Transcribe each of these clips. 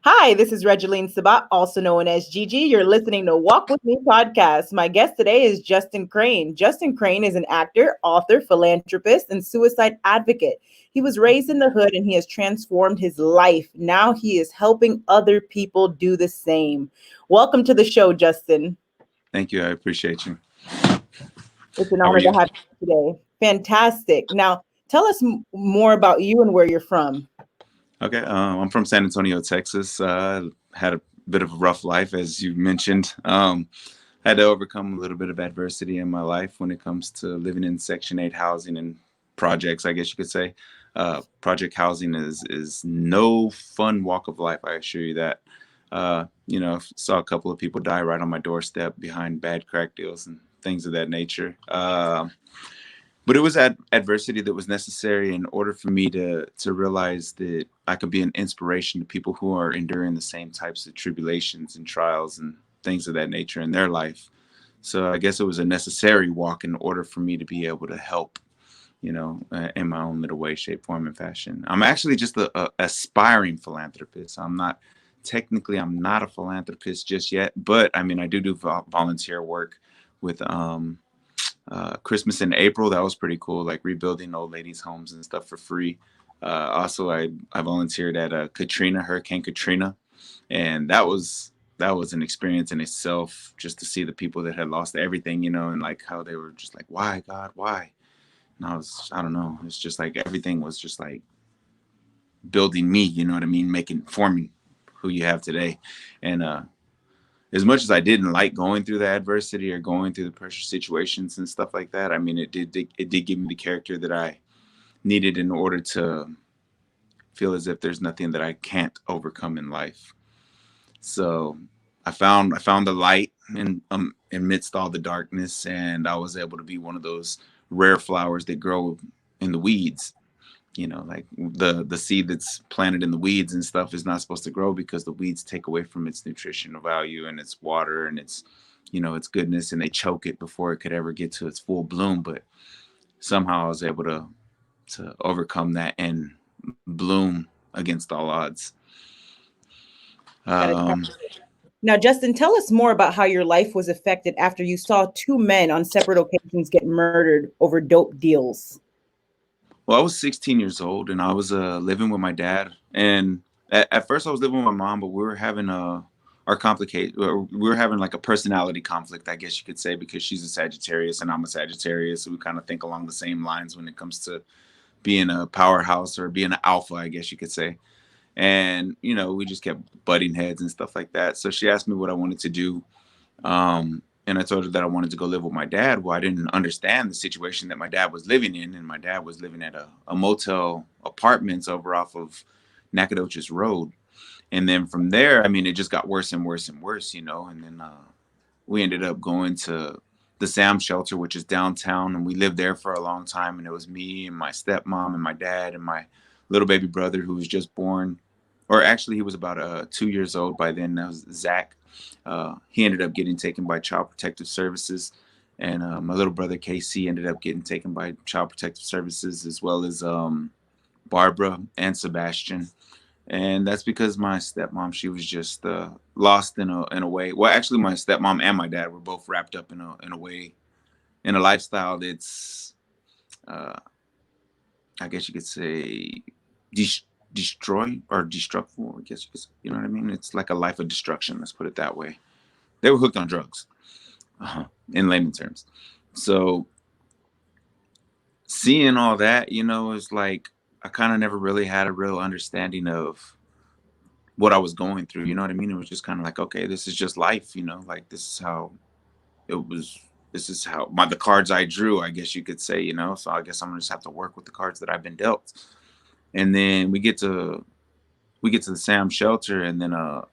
Hi, this is Regeline Sabat, also known as Gigi. You're listening to Walk With Me podcast. My guest today is Justin Crane. Justin Crane is an actor, author, philanthropist, and suicide advocate. He was raised in the hood and he has transformed his life. Now he is helping other people do the same. Welcome to the show, Justin. Thank you. I appreciate you. It's an How are honor to you? have you today. Fantastic. Now, tell us more about you and where you're from. Okay. I'm from San Antonio, Texas. Had a bit of a rough life, as you mentioned. Had to overcome a little bit of adversity in my life when it comes to living in Section 8 housing and projects, I guess you could say. Project housing is no fun walk of life, I assure you that. Saw a couple of people die right on my doorstep behind bad crack deals and things of that nature. But it was adversity that was necessary in order for me to realize that I could be an inspiration to people who are enduring the same types of tribulations and trials and things of that nature in their life. So I guess it was a necessary walk in order for me to be able to help, in my own little way, shape, form, and fashion. I'm actually just a aspiring philanthropist. I'm not a philanthropist just yet, but I mean, I do volunteer work with Christmas in April. That was pretty cool, like rebuilding old ladies' homes and stuff for free. Also, I volunteered at Hurricane Katrina, and that was an experience in itself, just to see the people that had lost everything, and like how they were just like, why, God, why? And I don't know, it's just like everything was just like building me, you know what I mean, forming who you have today. And as much as I didn't like going through the adversity or going through the pressure situations and stuff like that, I mean, it did give me the character that I needed in order to feel as if there's nothing that I can't overcome in life. So I found the light in amidst all the darkness, and I was able to be one of those rare flowers that grow in the weeds. Like the seed that's planted in the weeds and stuff is not supposed to grow because the weeds take away from its nutritional value and its water and its goodness, and they choke it before it could ever get to its full bloom. But somehow I was able to overcome that and bloom against all odds. That is Um, Now, Justin, tell us more about how your life was affected after you saw two men on separate occasions get murdered over dope deals. well, I was 16 years old and I was living with my dad. And at first I was living with my mom, but we were having we were having like a personality conflict, I guess you could say, because she's a Sagittarius and I'm a Sagittarius. So we kind of think along the same lines when it comes to being a powerhouse or being an alpha, I guess you could say. And, we just kept butting heads and stuff like that. So she asked me what I wanted to do. And I told her that I wanted to go live with my dad. Well, I didn't understand the situation that my dad was living in. And my dad was living at a motel apartments over off of Nacogdoches Road. And then from there, I mean, it just got worse and worse and worse, And then we ended up going to the Sam shelter, which is downtown. And we lived there for a long time. And it was me and my stepmom and my dad and my little baby brother who was just born. Or actually, he was about 2 years old by then. That was Zach. He ended up getting taken by Child Protective Services. And my little brother, KC, ended up getting taken by Child Protective Services, as well as Barbara and Sebastian. And that's because my stepmom, she was just lost in a way. Well, actually, my stepmom and my dad were both wrapped up in a way, in a lifestyle that's, uh, I guess you could say, destroy or destructful. I guess you could say, you know what I mean? It's like a life of destruction. Let's put it that way. They were hooked on drugs, in layman terms. So seeing all that, is like I kind of never really had a real understanding of what I was going through. You know what I mean? It was just kind of like, okay, this is just life. Like this is how it was. This is how the cards I drew, I guess you could say. So I guess I'm gonna just have to work with the cards that I've been dealt. And then we get to the Sam shelter, and then golly,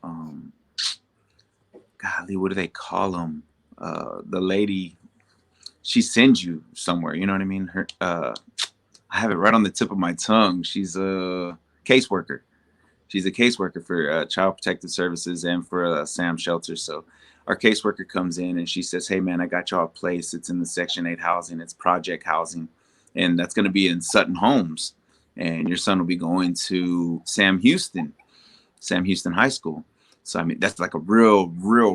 what do they call them? The lady, she sends you somewhere. You know what I mean? I have it right on the tip of my tongue. She's a caseworker. She's a caseworker for Child Protective Services and for Sam shelter. So our caseworker comes in and she says, "Hey man, I got y'all a place. It's in the Section 8 housing. It's project housing, and that's going to be in Sutton Homes. And your son will be going to Sam Houston." Sam Houston High School. So I mean, that's like a real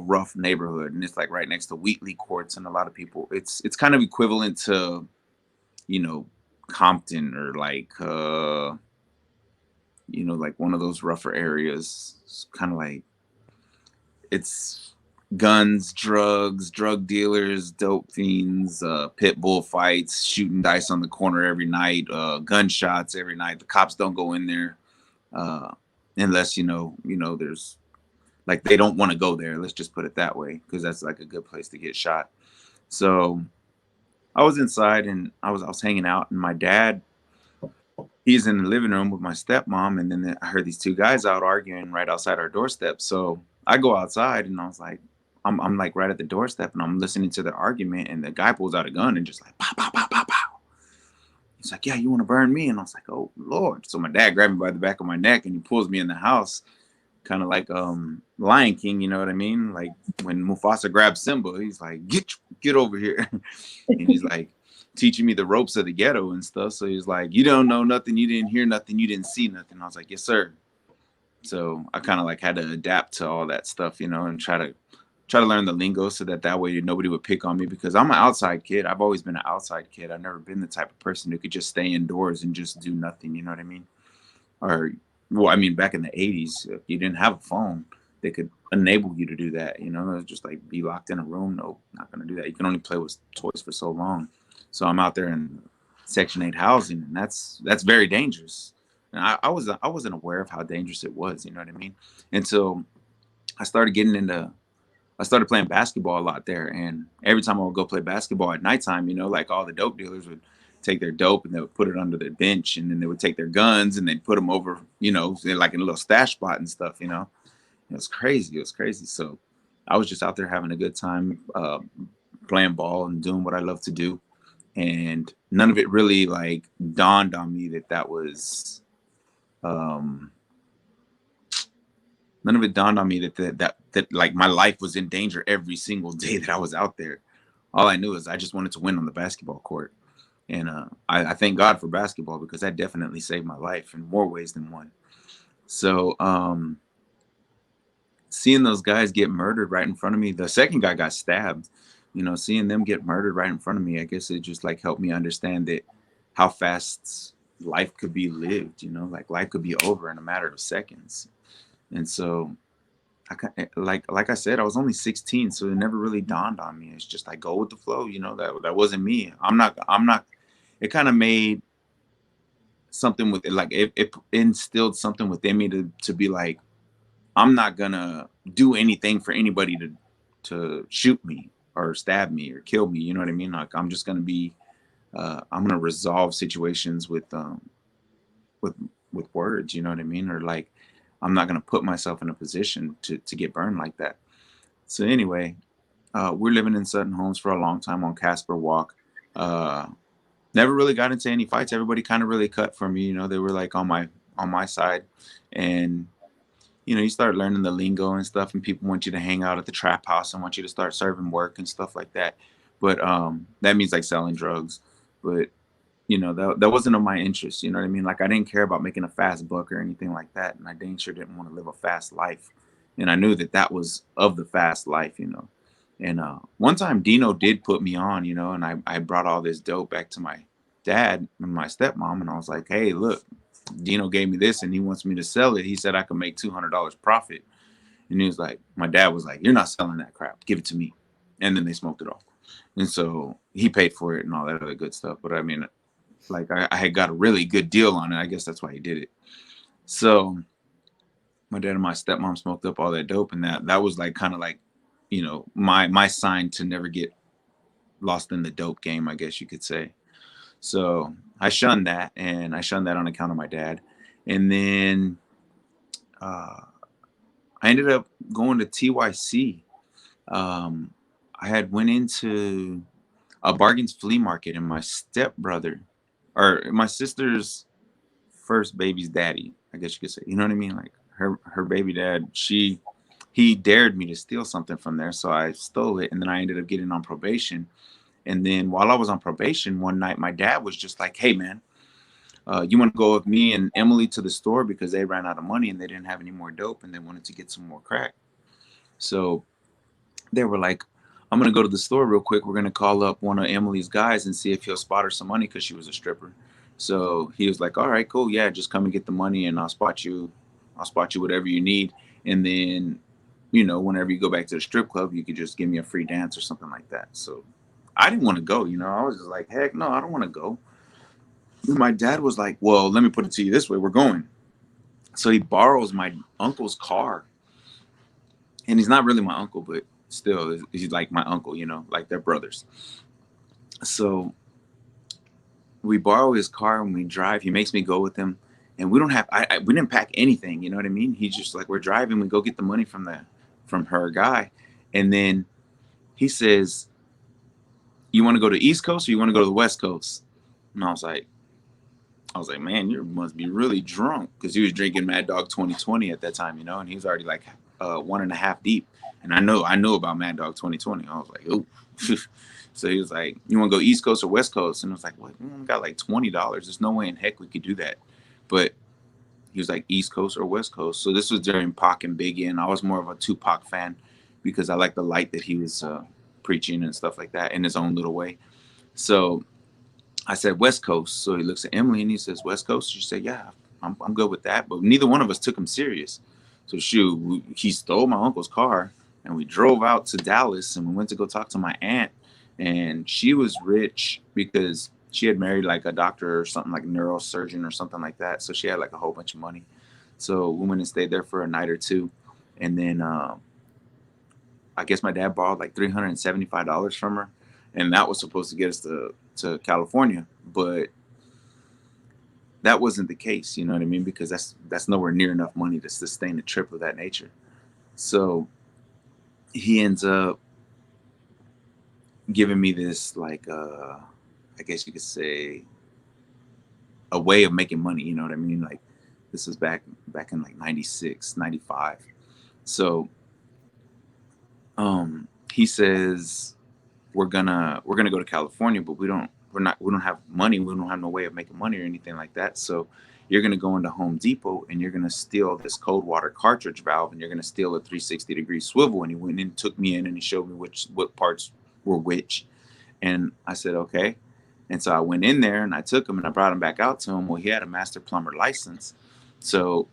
rough neighborhood, and it's like right next to Wheatley Courts, and a lot of people. It's kind of equivalent to, you know, Compton, or like you know, like one of those rougher areas. It's kind of like, it's guns, drugs, drug dealers, dope fiends, pit bull fights, shooting dice on the corner every night, gunshots every night. The cops don't go in there uh, unless there's like, they don't want to go there. Let's just put it that way, because that's like a good place to get shot. So I was inside, and I was hanging out, and my dad, he's in the living room with my stepmom, and then I heard these two guys out arguing right outside our doorstep. So I go outside, and I was like, I'm like right at the doorstep, and I'm listening to the argument, and the guy pulls out a gun and just like pow pow pow pow pow. He's like, "Yeah, you want to burn me?" And I was like, "Oh Lord!" So my dad grabbed me by the back of my neck, and he pulls me in the house, kind of like Lion King, you know what I mean? Like when Mufasa grabs Simba, he's like, "Get over here," and he's like teaching me the ropes of the ghetto and stuff. So he's like, "You don't know nothing, you didn't hear nothing, you didn't see nothing." I was like, "Yes, sir." So I kind of like had to adapt to all that stuff, and try to learn the lingo, so that way nobody would pick on me, because I'm an outside kid. I've always been an outside kid. I've never been the type of person who could just stay indoors and just do nothing. You know what I mean? Or, well, I mean, back in the 80s, you didn't have a phone that could enable you to do that. It was just like, be locked in a room. No, not going to do that. You can only play with toys for so long. So I'm out there in Section 8 housing, and that's very dangerous. And I wasn't aware of how dangerous it was. You know what I mean? Until I started getting into I started playing basketball a lot there. And every time I would go play basketball at nighttime, like all the dope dealers would take their dope and they would put it under the bench, and then they would take their guns and they'd put them over, like in a little stash spot and stuff. It was crazy. It was crazy. So I was just out there having a good time, playing ball and doing what I love to do. And none of it really like dawned on me that was, um, none of it dawned on me that like my life was in danger every single day that I was out there. All I knew is I just wanted to win on the basketball court. And I thank God for basketball, because that definitely saved my life in more ways than one. So seeing those guys get murdered right in front of me, the second guy got stabbed, seeing them get murdered right in front of me, I guess it just like helped me understand that how fast life could be lived, like life could be over in a matter of seconds. And so like I said, I was only 16, so it never really dawned on me. It's just like, go with the flow, that wasn't me. I'm not. It kind of made something with it, like it instilled something within me to be like, I'm not gonna do anything for anybody to shoot me or stab me or kill me. You know what I mean? Like, I'm just gonna be, I'm gonna resolve situations with with words. You know what I mean? Or like, I'm not gonna put myself in a position to get burned like that. So anyway, we're living in Sutton Homes for a long time on Casper Walk. Never really got into any fights. Everybody kind of really cut for me. They were like on my side, and you start learning the lingo and stuff, and people want you to hang out at the trap house and want you to start serving work and stuff like that. But that means like selling drugs. But that wasn't of my interest. You know what I mean? Like, I didn't care about making a fast buck or anything like that, and I dang sure didn't want to live a fast life. And I knew that was of the fast life. And one time Dino did put me on, and I brought all this dope back to my dad and my stepmom, and I was like, "Hey, look, Dino gave me this and he wants me to sell it. He said I could make $200 profit." And he was like, my dad was like, "You're not selling that crap. Give it to me." And then they smoked it off. And so he paid for it and all that other good stuff. But I mean, like, I had got a really good deal on it. I guess that's why he did it. So my dad and my stepmom smoked up all that dope, and that was like kind of like, my sign to never get lost in the dope game, I guess you could say. So I shunned that, and I shunned that on account of my dad. And then I ended up going to TYC. I had went into a bargains flea market, and my stepbrother, or my sister's first baby's daddy, I guess you could say, you know what I mean? Like her baby dad, he dared me to steal something from there. So I stole it, and then I ended up getting on probation. And then while I was on probation, one night my dad was just like, "Hey man, You want to go with me and Emily to the store because they ran out of money and they didn't have any more dope and they wanted to get some more crack. So they were like, I'm going to go to the store real quick. We're going to call up one of Emily's guys and see if he'll spot her some money because she was a stripper. So he was like, all right, cool. Yeah, just come and get the money and I'll spot you. I'll spot you whatever you need. And then, you know, whenever you go back to the strip club, you could just give me a free dance or something like that. So I didn't want to go, you know, I was just like, heck no, I don't want to go. My dad was like, well, let me put it to you this way. We're going. So he borrows my uncle's car. And he's not really my uncle, but still, he's like my uncle, you know, like they're brothers. So we borrow his car and we drive. He makes me go with him. And we don't have, we didn't pack anything, you know what I mean? He's just like, we're driving, we go get the money from her guy. And then he says, you want to go to East Coast or you want to go to the West Coast? And I was like, man, you must be really drunk, because he was drinking Mad Dog 2020 at that time, you know, and he was already like 1.5 deep. And I know about Mad Dog 2020. I was like, oh. So he was like, you want to go East Coast or West Coast? And I was like, well, we got like $20. There's no way in heck we could do that. But he was like, East Coast or West Coast. So this was during Pac and Biggie, and I was more of a Tupac fan because I liked the light that he was preaching and stuff like that in his own little way. So I said West Coast. So he looks at Emily and he says, West Coast? She said, yeah, I'm good with that. But neither one of us took him serious. So shoot, he stole my uncle's car and we drove out to Dallas and we went to go talk to my aunt. And she was rich because she had married like a doctor or something, like a neurosurgeon or something like that. So she had like a whole bunch of money. So we went and stayed there for a night or two. And then I guess my dad borrowed like $375 from her. And that was supposed to get us to California. But that wasn't the case, you know what I mean? Because that's nowhere near enough money to sustain a trip of that nature. So he ends up giving me this, like, I guess you could say, a way of making money, you know what I mean? Like, this was back in like 96, 95. So he says, we're gonna go to California, but we don't have money. We don't have no way of making money or anything like that. So you're gonna go into Home Depot and you're gonna steal this cold water cartridge valve and you're gonna steal a 360-degree swivel. And he went and took me in and he showed me what parts were which. And I said, okay. And so I went in there and I took him and I brought him back out to him. Well, he had a master plumber license. So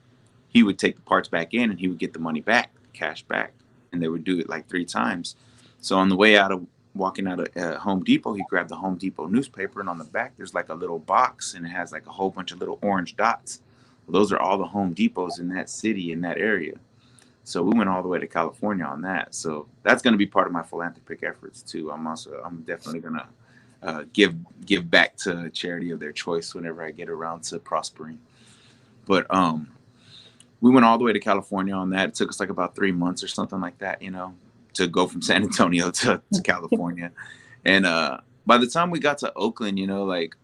he would take the parts back in and he would get the money back, cash back. And they would do it like 3 times. So on the way walking out of Home Depot, he grabbed the Home Depot newspaper, and on the back there's like a little box and it has like a whole bunch of little orange dots. Well, those are all the Home Depots in that city, in that area. So we went all the way to California on that. So that's going to be part of my philanthropic efforts too. I'm definitely going to give back to charity of their choice whenever I get around to prospering. But we went all the way to California on that. It took us like about 3 months or something like that, you know, to go from San Antonio to California. And by the time we got to Oakland, you know, like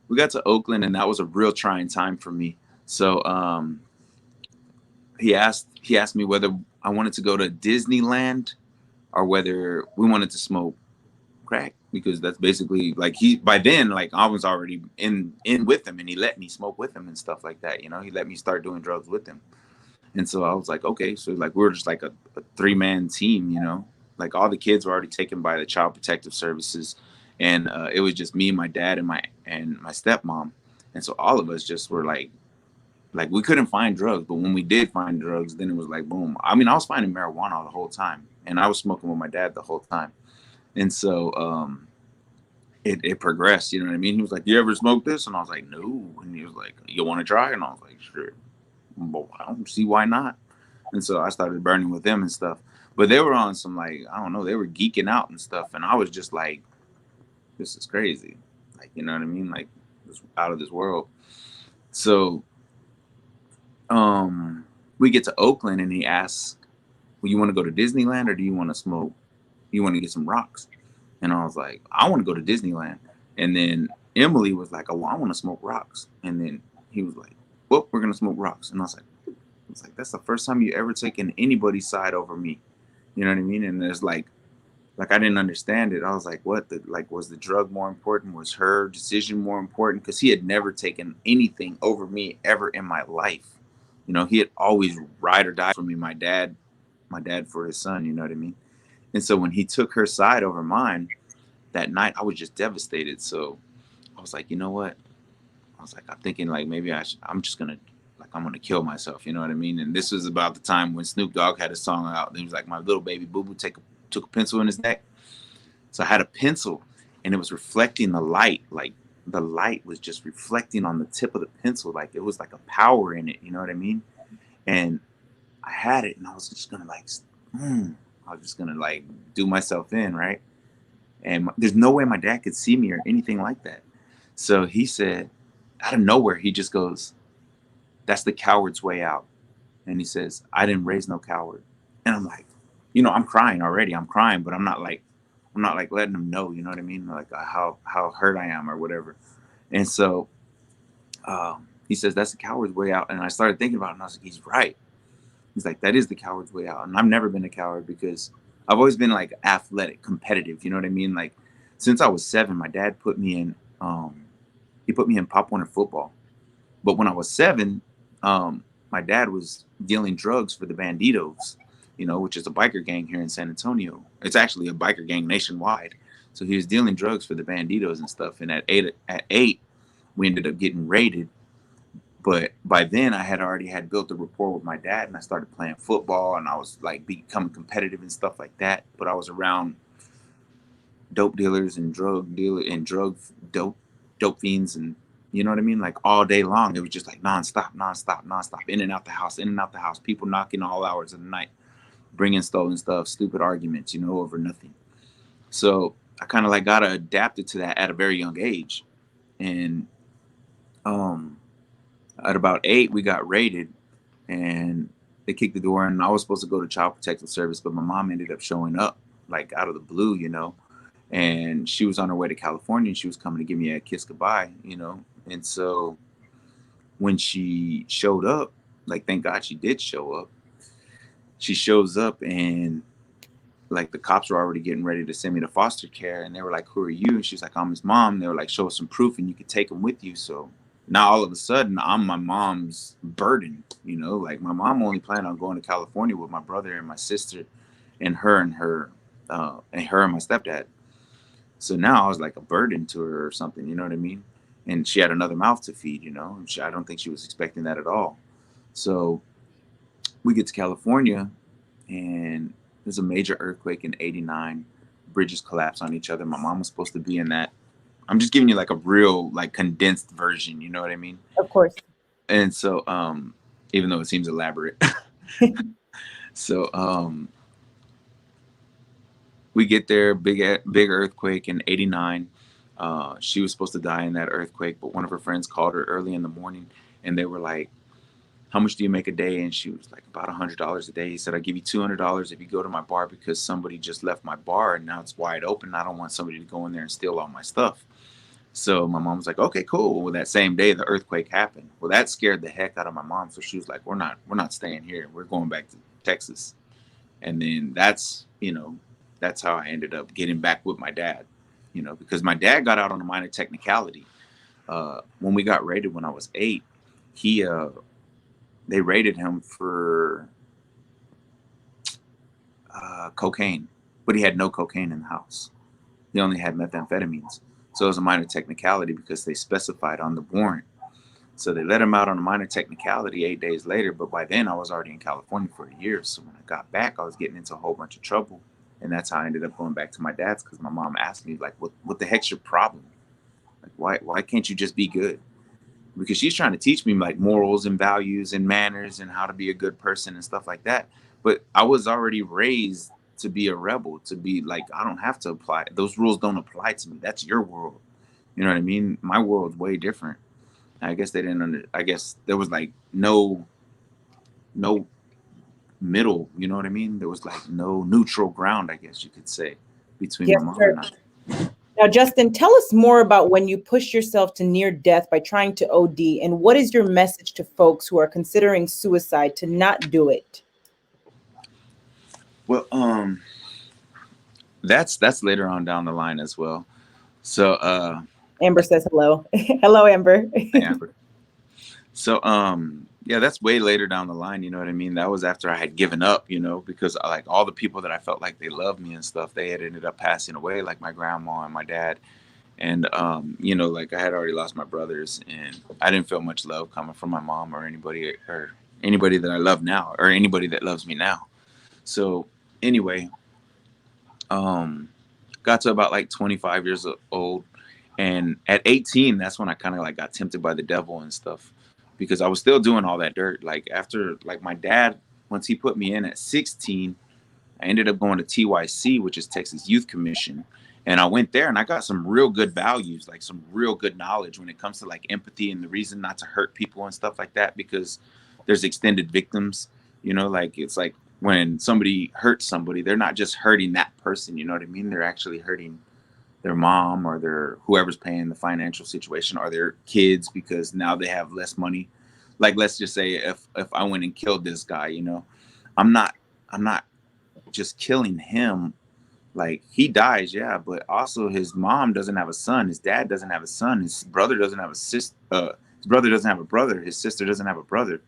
we got to Oakland and that was a real trying time for me. So he asked me whether I wanted to go to Disneyland or whether we wanted to smoke crack, because that's basically like by then, like I was already in with him and he let me smoke with him and stuff like that. You know, he let me start doing drugs with him. And so I was like, okay, so like we were just like a 3-man team, you know, like all the kids were already taken by the Child Protective Services, and it was just me, my dad, and my stepmom, and so all of us just were like we couldn't find drugs, but when we did find drugs, then it was like boom. I mean, I was finding marijuana the whole time, and I was smoking with my dad the whole time, and so it progressed. You know what I mean? He was like, "You ever smoke this?" And I was like, "No," and he was like, "You want to try?" And I was like, "Sure." But I don't see why not. And so I started burning with them and stuff. But they were on some, like, I don't know, they were geeking out and stuff. And I was just like, this is crazy. Like, you know what I mean? Like, it's out of this world. So we get to Oakland and he asks, well, you want to go to Disneyland or do you want to smoke? You want to get some rocks? And I was like, I want to go to Disneyland. And then Emily was like, oh, well, I want to smoke rocks. And then he was like, well, we're going to smoke rocks. And I was like, that's the first time you ever taken anybody's side over me. You know what I mean? And there's like, Like I didn't understand it. I was like, what the like was the drug more important? Was her decision more important? Because he had never taken anything over me ever in my life. You know, he had always ride or die for me. My dad for his son, you know what I mean? And so when he took her side over mine that night, I was just devastated. So I was like, you know what? I was like, I'm thinking like maybe I'm just gonna like I'm gonna kill myself, you know what I mean? And this was about the time when Snoop Dogg had a song out. And he was like, my little baby boo boo took a pencil in his neck. So I had a pencil, and it was reflecting the light. Like the light was just reflecting on the tip of the pencil. Like it was like a power in it, you know what I mean? And I had it, and I was just gonna like, I was just gonna like do myself in, right? And there's no way my dad could see me or anything like that. So he said, out of nowhere, he just goes, "That's the coward's way out." And he says, "I didn't raise no coward." And I'm like, I'm crying already. I'm crying, but I'm not like letting him know, you know what I mean? Like how hurt I am or whatever. And so he says, "That's the coward's way out." And I started thinking about it, and I was like, he's right. He's like, that is the coward's way out. And I've never been a coward because I've always been like athletic, competitive. You know what I mean? Like since I was 7, my dad put me in. He put me in Pop Warner football. But when I was 7, my dad was dealing drugs for the Banditos, which is a biker gang here in San Antonio. It's actually a biker gang nationwide. So he was dealing drugs for the Banditos and stuff. And at eight, we ended up getting raided. But by then, I had already had built a rapport with my dad, and I started playing football, and I was like becoming competitive and stuff like that. But I was around dope dealers and dope fiends, and you know what I mean, like all day long. It was just like nonstop, in and out the house, in and out the house. People knocking all hours of the night, bringing stolen stuff, stupid arguments, over nothing. So I kind of like got adapted to that at a very young age, and um at about 8, we got raided, and they kicked the door, and I was supposed to go to Child Protective Service, but my mom ended up showing up like out of the blue. And she was on her way to California, and she was coming to give me a kiss goodbye. And so when she showed up, like thank God she did show up. She shows up, and like the cops were already getting ready to send me to foster care, and they were like, "Who are you?" And she's like, "I'm his mom." And they were like, "Show us some proof, and you could take him with you." So now all of a sudden, I'm my mom's burden. Like my mom only planned on going to California with my brother and my sister, and her and my stepdad. So now I was like a burden to her or something. You know what I mean? And she had another mouth to feed. I don't think she was expecting that at all. So we get to California, and there's a major earthquake in '89. Bridges collapse on each other. My mom was supposed to be in that. I'm just giving you like a real like condensed version, you know what I mean? Of course. And so even though it seems elaborate. So we get there, big earthquake in '89. She was supposed to die in that earthquake, but one of her friends called her early in the morning, and they were like, "How much do you make a day?" And she was like, "About $100 a day." He said, "I'll give you $200 if you go to my bar, because somebody just left my bar and now it's wide open. I don't want somebody to go in there and steal all my stuff." So my mom was like, "Okay, cool." Well, that same day the earthquake happened. Well, that scared the heck out of my mom. So she was like, "We're not staying here. We're going back to Texas." And then that's how I ended up getting back with my dad. Because my dad got out on a minor technicality. When we got raided when I was 8, he they raided him for cocaine, but he had no cocaine in the house. He only had methamphetamines. So it was a minor technicality because they specified on the warrant. So they let him out on a minor technicality 8 days later. But by then I was already in California for a year. So when I got back, I was getting into a whole bunch of trouble. And that's how I ended up going back to my dad's, because my mom asked me, like, what the heck's your problem? Like, why can't you just be good? Because she's trying to teach me like morals and values and manners and how to be a good person and stuff like that. But I was already raised to be a rebel, to be like, I don't have to apply. Those rules don't apply to me. That's your world. You know what I mean? My world's way different. I guess they didn't I guess there was like no middle, you know what I mean? There was like no neutral ground, I guess you could say, between my Yes, mom sir. and I. Now, Justin, tell us more about when you push yourself to near death by trying to OD, and what is your message to folks who are considering suicide to not do it? Well, That's later on down the line as well. So Amber says hello. Hello, Amber. Amber. So yeah, that's way later down the line, you know what I mean? That was after I had given up, you know, because like all the people that I felt like they loved me and stuff, they had ended up passing away, like my grandma and my dad. And you know, like I had already lost my brothers, and I didn't feel much love coming from my mom or anybody that I love now or anybody that loves me now. So anyway, um got to about like 25 years old, and at 18 that's when I kind of like got tempted by the devil and stuff, because I was still doing all that dirt. Like after like my dad, once he put me in at 16, I ended up going to TYC, which is Texas Youth Commission. And I went there and I got some real good values, like some real good knowledge when it comes to like empathy and the reason not to hurt people and stuff like that, because there's extended victims, you know, like it's like when somebody hurts somebody, they're not just hurting that person, you know what I mean? They're actually hurting their mom or their whoever's paying the financial situation or their kids, because now they have less money. Like let's just say if I went and killed this guy, you know, I'm not just killing him. Like he dies, yeah, but also his mom doesn't have a son, his dad doesn't have a son, his brother doesn't have a sister, his brother doesn't have a brother, his sister doesn't have a brother.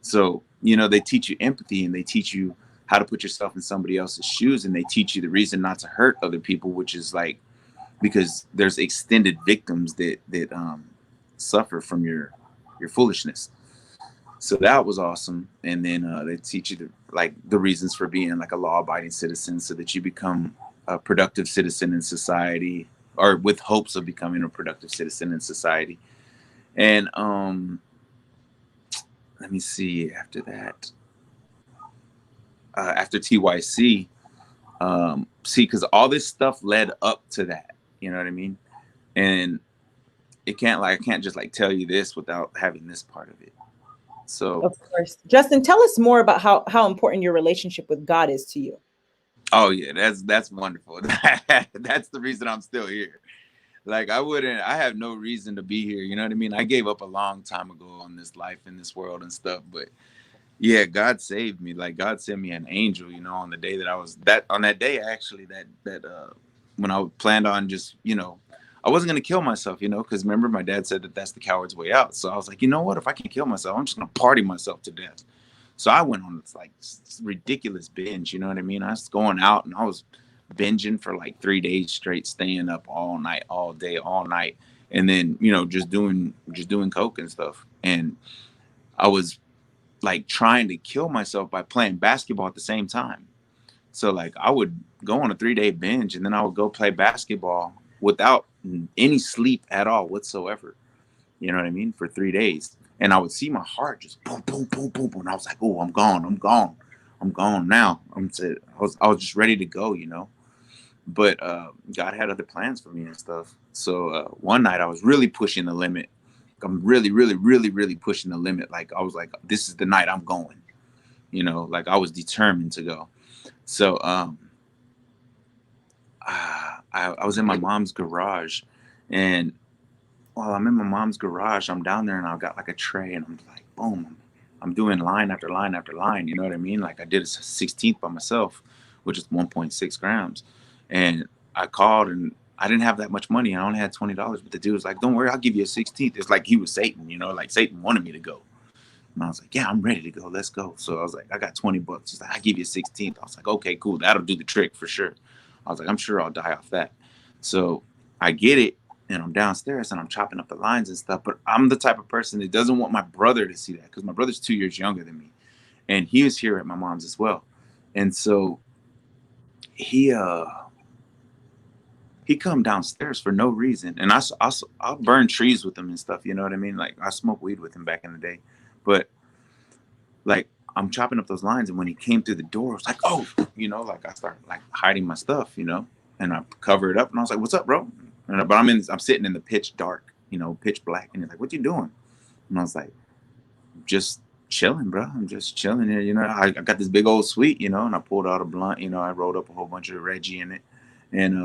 So you know, they teach you empathy and they teach you how to put yourself in somebody else's shoes, and they teach you the reason not to hurt other people, which is like because there's extended victims that suffer from your foolishness. So that was awesome. And then they teach you like the reasons for being like a law-abiding citizen, so that you become a productive citizen in society, or with hopes of becoming a productive citizen in society. And let me see. After that, after TYC, see, because all this stuff led up to that. You know what I mean? And it can't like I can't just like tell you this without having this part of it. So, Of course. Justin, tell us more about how important your relationship with God is to you. oh yeah, that's wonderful. That's the reason I'm still here. Like I have no reason to be here. You know what I mean? I gave up a long time ago on this life in this world and stuff, but yeah, God saved me. Like God sent me an angel, you know, on the day that I was that on that day actually that when I planned on just, you know, I wasn't gonna kill myself, you know, because remember my dad said that that's the coward's way out. So I was like, you know what? If I can kill myself, I'm just gonna party myself to death. So I went on this like ridiculous binge, you know what I mean? I was going out and I was binging for like 3 days straight, staying up all night, all day, all night, and then you know just doing coke and stuff. And I was like trying to kill myself by playing basketball at the same time. So like I would go on a 3 day binge and then I would go play basketball without any sleep at all whatsoever. You know what I mean? For 3 days. And I would see my heart just boom, boom, boom, boom, boom. And I was like, oh, I'm gone. I'm gone. I'm gone now. I was just ready to go, you know. But God had other plans for me and stuff. So one night I was really pushing the limit. I'm really, really, really, really pushing the limit. Like I was like, this is the night I'm going. You know, like I was determined to go. So I was in my mom's garage, and while I'm in my mom's garage, I'm down there and I got like a tray and I'm like, boom, I'm doing line after line after line. You know what I mean? Like I did a 16th by myself, which is 1.6 grams. And I called and I didn't have that much money. I only had $20, but the dude was like, don't worry, I'll give you a 16th. It's like he was Satan, you know, like Satan wanted me to go. And I was like, yeah, I'm ready to go. Let's go. So I was like, I got $20. He's like, I give you a 16th. I was like, okay, cool. That'll do the trick for sure. I was like, I'm sure I'll die off that. So I get it. And I'm downstairs and I'm chopping up the lines and stuff. But I'm the type of person that doesn't want my brother to see that, because my brother's 2 years younger than me. And he was here at my mom's as well. And so he he come downstairs for no reason. And I'll burn trees with him and stuff. You know what I mean? Like I smoked weed with him back in the day. But like I'm chopping up those lines, and when he came through the door, I was like, oh, you know, like I started like hiding my stuff, you know, and I cover it up, and I was like, what's up, bro? But I'm sitting in the pitch dark, you know, pitch black, and he's like, what you doing? And I was like, just chilling, bro. I'm just chilling here, you know. I got this big old sweet, you know, and I pulled out a blunt, you know. I rolled up a whole bunch of Reggie in it, and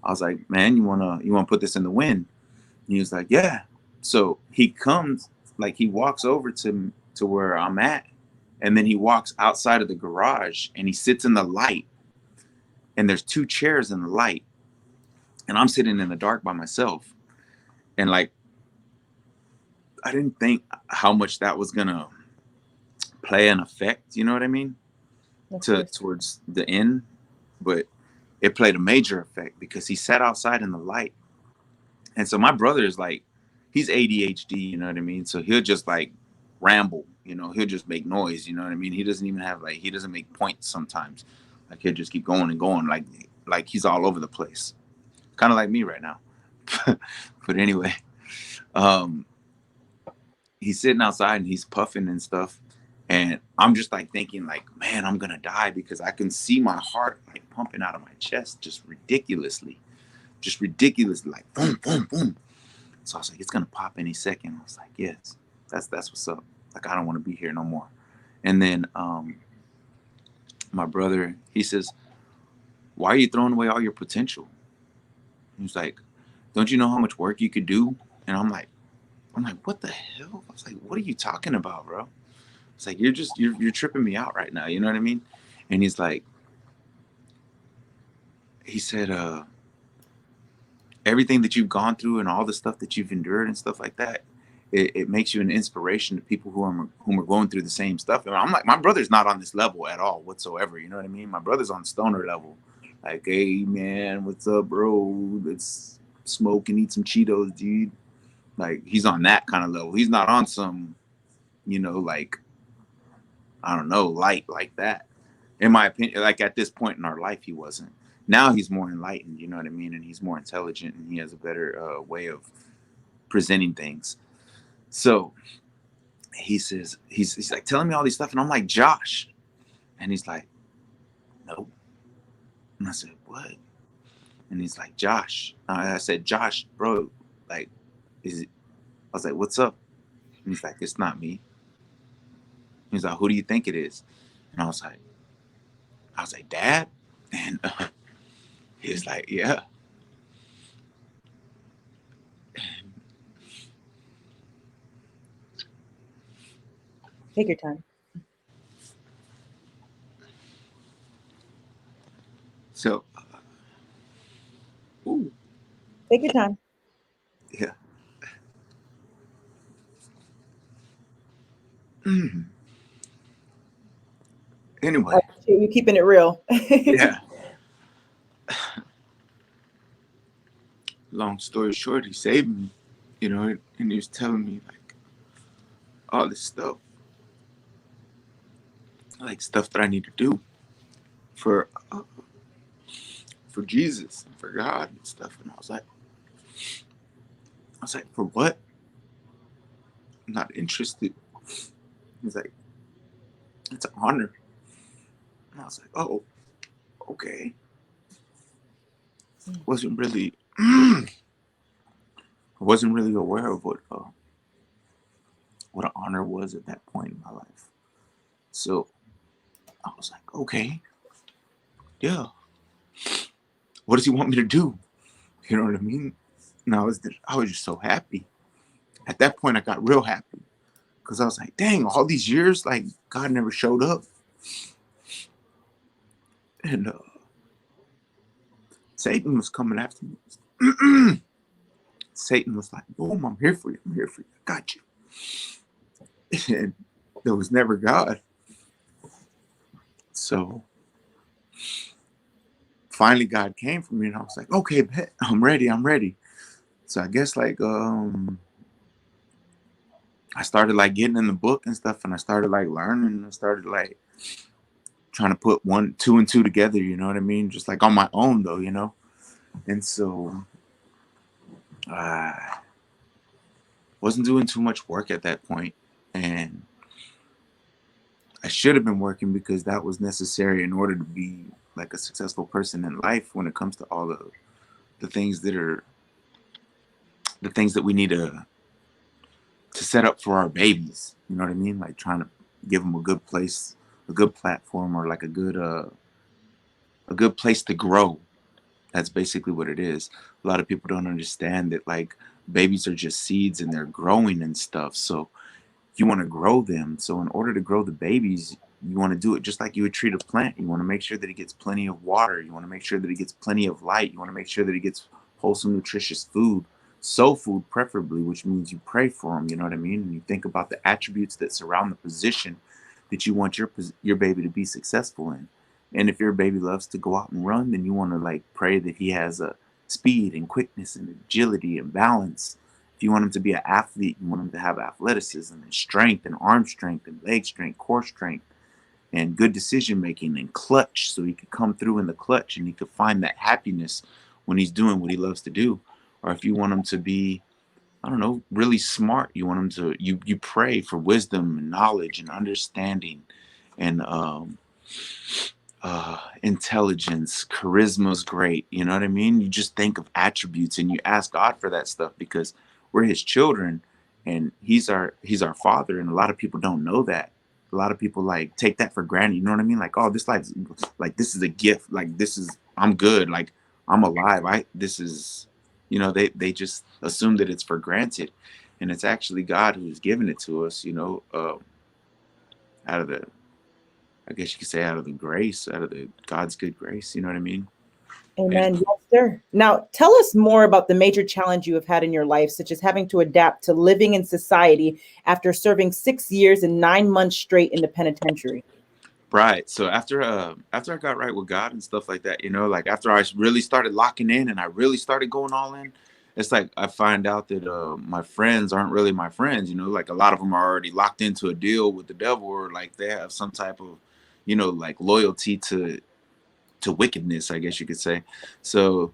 I was like, man, you wanna put this in the wind? And he was like, yeah. So he comes, like he walks over to where I'm at, and then he walks outside of the garage and he sits in the light and there's two chairs in the light, and I'm sitting in the dark by myself. And like, I didn't think how much that was gonna play an effect, you know what I mean, Of to course. towards the end. But it played a major effect because he sat outside in the light. And so my brother is like, he's ADHD, you know what I mean? So he'll just like ramble, you know, he'll just make noise, you know what I mean? He doesn't even have like, he doesn't make points sometimes. Like he'll just keep going and going, like he's all over the place. Kind of like me right now. But anyway, um, he's sitting outside and he's puffing and stuff. And I'm just like thinking, like, man, I'm gonna die because I can see my heart like pumping out of my chest just ridiculously, like boom, boom, boom. So I was like, it's gonna pop any second. I was like, yes, that's what's up. Like I don't want to be here no more. And then my brother, he says, why are you throwing away all your potential? He's like, don't you know how much work you could do? And I'm like, what the hell? I was like, what are you talking about, bro? It's like you're tripping me out right now. You know what I mean? And he's like, he said, everything that you've gone through and all the stuff that you've endured and stuff like that, it makes you an inspiration to people whom are going through the same stuff. And I'm like, my brother's not on this level at all whatsoever. You know what I mean? My brother's on stoner level. Like, hey man, what's up, bro? Let's smoke and eat some Cheetos, dude. Like he's on that kind of level. He's not on some, like, I don't know, light like that. In my opinion, like at this point in our life, he wasn't. Now he's more enlightened, you know what I mean? And he's more intelligent and he has a better way of presenting things. So he says, he's like telling me all these stuff. And I'm like, Josh. And he's like, no. And I said, what? And he's like, Josh. I said, Josh, bro, like, is it? I was like, what's up? And he's like, it's not me. He's like, who do you think it is? And I was like, Dad? And he's like, yeah. Take your time. So, ooh, Take your time. yeah. Mm. I Anyway, appreciate you keeping it real. yeah. Long story short, he saved me, and he was telling me like all this stuff, like stuff that I need to do for for Jesus and for God and stuff. And I was like, for what? I'm not interested. He's like, it's an honor. And I was like, oh, okay. Wasn't really, I wasn't really aware of what an honor was at that point in my life. So I was like, okay, yeah. What does he want me to do? You know what I mean? And I was just so happy. At that point, I got real happy because I was like, dang, all these years, like God never showed up. And Satan was coming after me. Satan was like, boom, I'm here for you. I'm here for you. I got you. And there was never God. So finally God came for me and I was like, okay, bet. I'm ready. I'm ready. So I guess like I started like getting in the book and stuff and I started like learning and I started like trying to put two and two together, you know what I mean? Just like on my own though, And so I wasn't doing too much work at that point, and I should have been working because that was necessary in order to be like a successful person in life when it comes to all the things that are the things that we need to set up for our babies. You know what I mean? Like trying to give them a good place, a good platform, or like a good place to grow. That's basically what it is. A lot of people don't understand that like babies are just seeds and they're growing and stuff. So you want to grow them. So in order to grow the babies, You want to do it just like you would treat a plant. You want to make sure that it gets plenty of water. You want to make sure that it gets plenty of light. You want to make sure that it gets wholesome, nutritious food, soul food preferably, which means you pray for them. You know what I mean? And you think about the attributes that surround the position that you want your baby to be successful in. And if your baby loves to go out and run, then you want to like pray that he has a speed and quickness and agility and balance. If you want him to be an athlete, you want him to have athleticism and strength and arm strength and leg strength, core strength, and good decision making and clutch, so he could come through in the clutch and he could find that happiness when he's doing what he loves to do. Or if you want him to be, I don't know, really smart, you want him to, you pray for wisdom and knowledge and understanding and intelligence. Charisma's great. You know what I mean? You just think of attributes and you ask God for that stuff because we're his children and he's our father. And a lot of people don't know that. A lot of people like take that for granted. You know what I mean? Like, oh, this life's like, this is a gift. Like, this is, I'm good. Like, I'm alive. This is, they just assume that it's for granted. And it's actually God who's given it to us, out of the, I guess you could say out of the grace, out of the God's good grace. You know what I mean? And Amen. Yes, sir. Now, tell us more about the major challenge you have had in your life, such as having to adapt to living in society after serving 6 years and 9 months straight in the penitentiary. right. So after I got right with God and stuff like that, like after I really started locking in and I really started going all in, it's like I find out that my friends aren't really my friends. Like a lot of them are already locked into a deal with the devil, or like they have some type of, like loyalty to wickedness, I guess you could say. So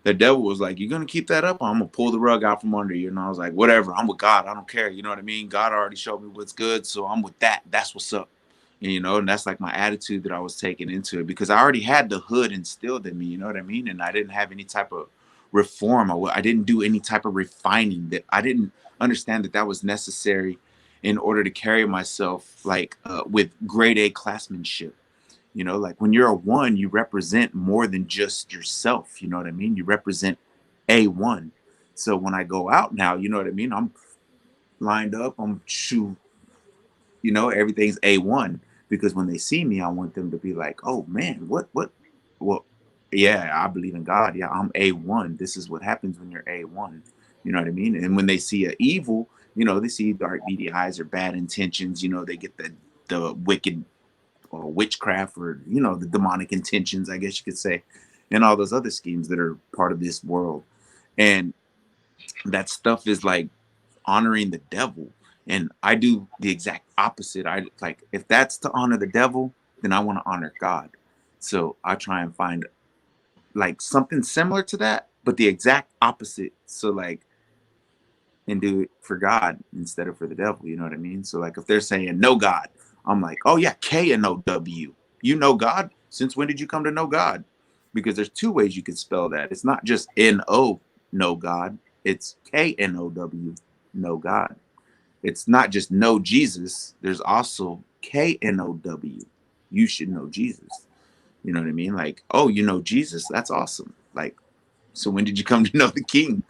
the devil was like, "You're gonna keep that up, I'm gonna pull the rug out from under you." And I was like, "Whatever, I'm with God. I don't care." You know what I mean? God already showed me what's good, so I'm with that. That's what's up. And that's like my attitude that I was taking into it, because I already had the hood instilled in me. You know what I mean? And I didn't have any type of reform. I didn't do any type of refining. That I didn't understand that was necessary in order to carry myself like with grade A classmanship. Like when you're a one, you represent more than just yourself. You know what I mean? You represent A1. So when I go out now, you know what I mean? I'm lined up, I'm shoot, everything's A1. Because when they see me, I want them to be like, "Oh man, what? Well, yeah, I believe in God. Yeah, I'm A1. This is what happens when you're A1. You know what I mean?" And when they see a evil, they see dark, beady eyes or bad intentions, they get the wicked or witchcraft, or the demonic intentions, I guess you could say, and all those other schemes that are part of this world. And that stuff is like honoring the devil. And I do the exact opposite. I like, if that's to honor the devil, then I want to honor God. So I try and find like something similar to that, but the exact opposite. So like, and do it for God instead of for the devil. You know what I mean? So like if they're saying no God, I'm like, oh yeah, K-N-O-W. You know God? Since when did you come to know God? Because there's two ways you can spell that. It's not just N-O, no God. It's K-N-O-W, no God. It's not just know Jesus. There's also K-N-O-W. You should know Jesus. You know what I mean? Like, oh, you know Jesus? That's awesome. Like, so when did you come to know the King?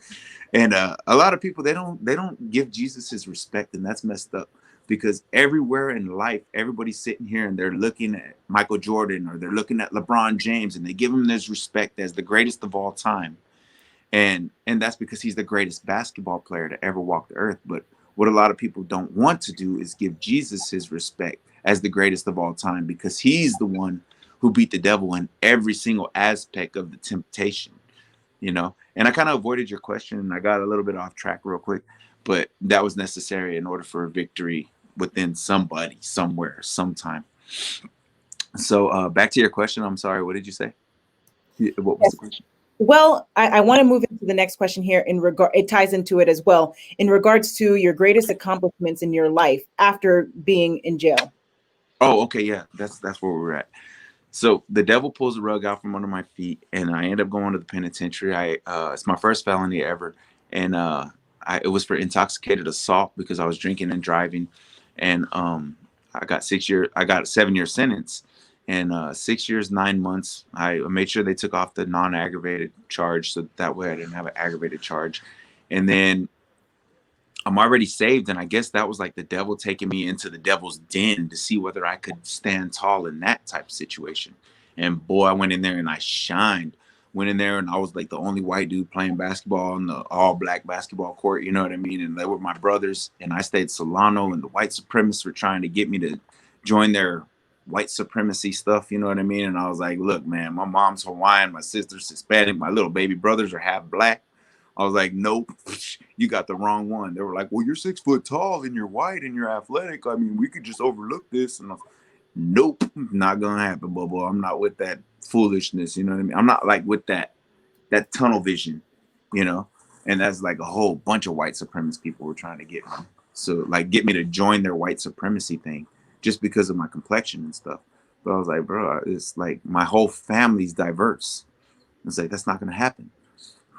And a lot of people, they don't give Jesus his respect, and that's messed up, because everywhere in life, everybody's sitting here and they're looking at Michael Jordan or they're looking at LeBron James, and they give him this respect as the greatest of all time. And that's because he's the greatest basketball player to ever walk the earth. But what a lot of people don't want to do is give Jesus his respect as the greatest of all time, because he's the one who beat the devil in every single aspect of the temptation. And I kind of avoided your question and I got a little bit off track real quick, but that was necessary in order for a victory within somebody, somewhere, sometime. So back to your question. I'm sorry, what did you say? What was the question? Well, I want to move into the next question here. It ties into it as well in regards to your greatest accomplishments in your life after being in jail. Oh, okay, yeah, that's where we're at. So the devil pulls the rug out from under my feet, and I end up going to the penitentiary. It's my first felony ever, and it was for intoxicated assault because I was drinking and driving, and I got 6 years. I got a 7-year sentence, and 6 years 9 months. I made sure they took off the non-aggravated charge, so that way I didn't have an aggravated charge, and then I'm already saved. And I guess that was like the devil taking me into the devil's den to see whether I could stand tall in that type of situation. And boy, I went in there and I shined. Went in there and I was like the only white dude playing basketball on the all black basketball court. You know what I mean? And they were my brothers. And I stayed Solano, and the white supremacists were trying to get me to join their white supremacy stuff. You know what I mean? And I was like, look, man, my mom's Hawaiian, my sister's Hispanic, my little baby brothers are half black. I was like, nope, you got the wrong one. They were like, well, you're 6 foot tall and you're white and you're athletic. I mean, we could just overlook this. And I was, nope, not gonna happen, Bobo. I'm not with that foolishness. You know what I mean? I'm not like with that tunnel vision, you know. And that's like a whole bunch of white supremacist people were trying to get me. So like get me to join their white supremacy thing just because of my complexion and stuff. But I was like, bro, it's like my whole family's diverse. It's like that's not gonna happen.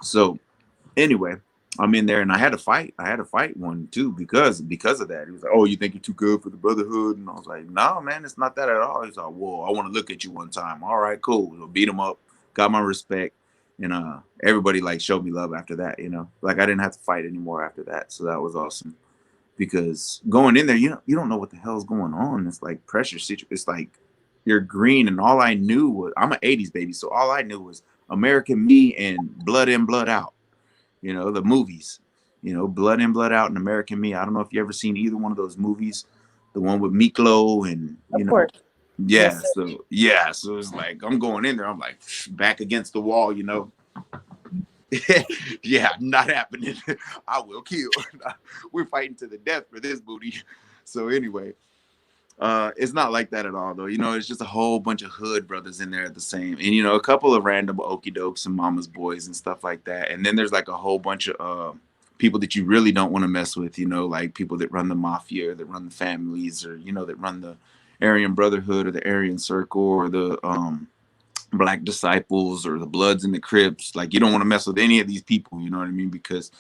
So anyway, I'm in there and I had to fight. I had to fight one too because of that. He was like, "Oh, you think you're too good for the brotherhood?" And I was like, "No, man, it's not that at all." He's like, "Whoa, I want to look at you one time." All right, cool. So beat him up, got my respect, and everybody like showed me love after that. You know, like I didn't have to fight anymore after that, so that was awesome. Because going in there, you don't know what the hell's going on. It's like pressure situation. It's like you're green, and all I knew was I'm an '80s baby, so all I knew was American Me and Blood In, Blood Out. You know, the movies, you know, Blood In, Blood Out and American Me. I don't know if you ever seen either one of those movies. The one with Miklo and, you Of know, course. yeah. Yes, sir. So it's like, I'm going in there. I'm like back against the wall, you know. Yeah, not happening. I will kill. We're fighting to the death for this booty. So anyway, it's not like that at all, though. You know, it's just a whole bunch of hood brothers in there at the same, and you know, a couple of random okey dokes and mama's boys and stuff like that. And then there's like a whole bunch of people that you really don't want to mess with. You know, like people that run the mafia, that run the families, or you know, that run the Aryan Brotherhood or the Aryan Circle or the Black Disciples or the Bloods and the Crips. Like you don't want to mess with any of these people. You know what I mean? Because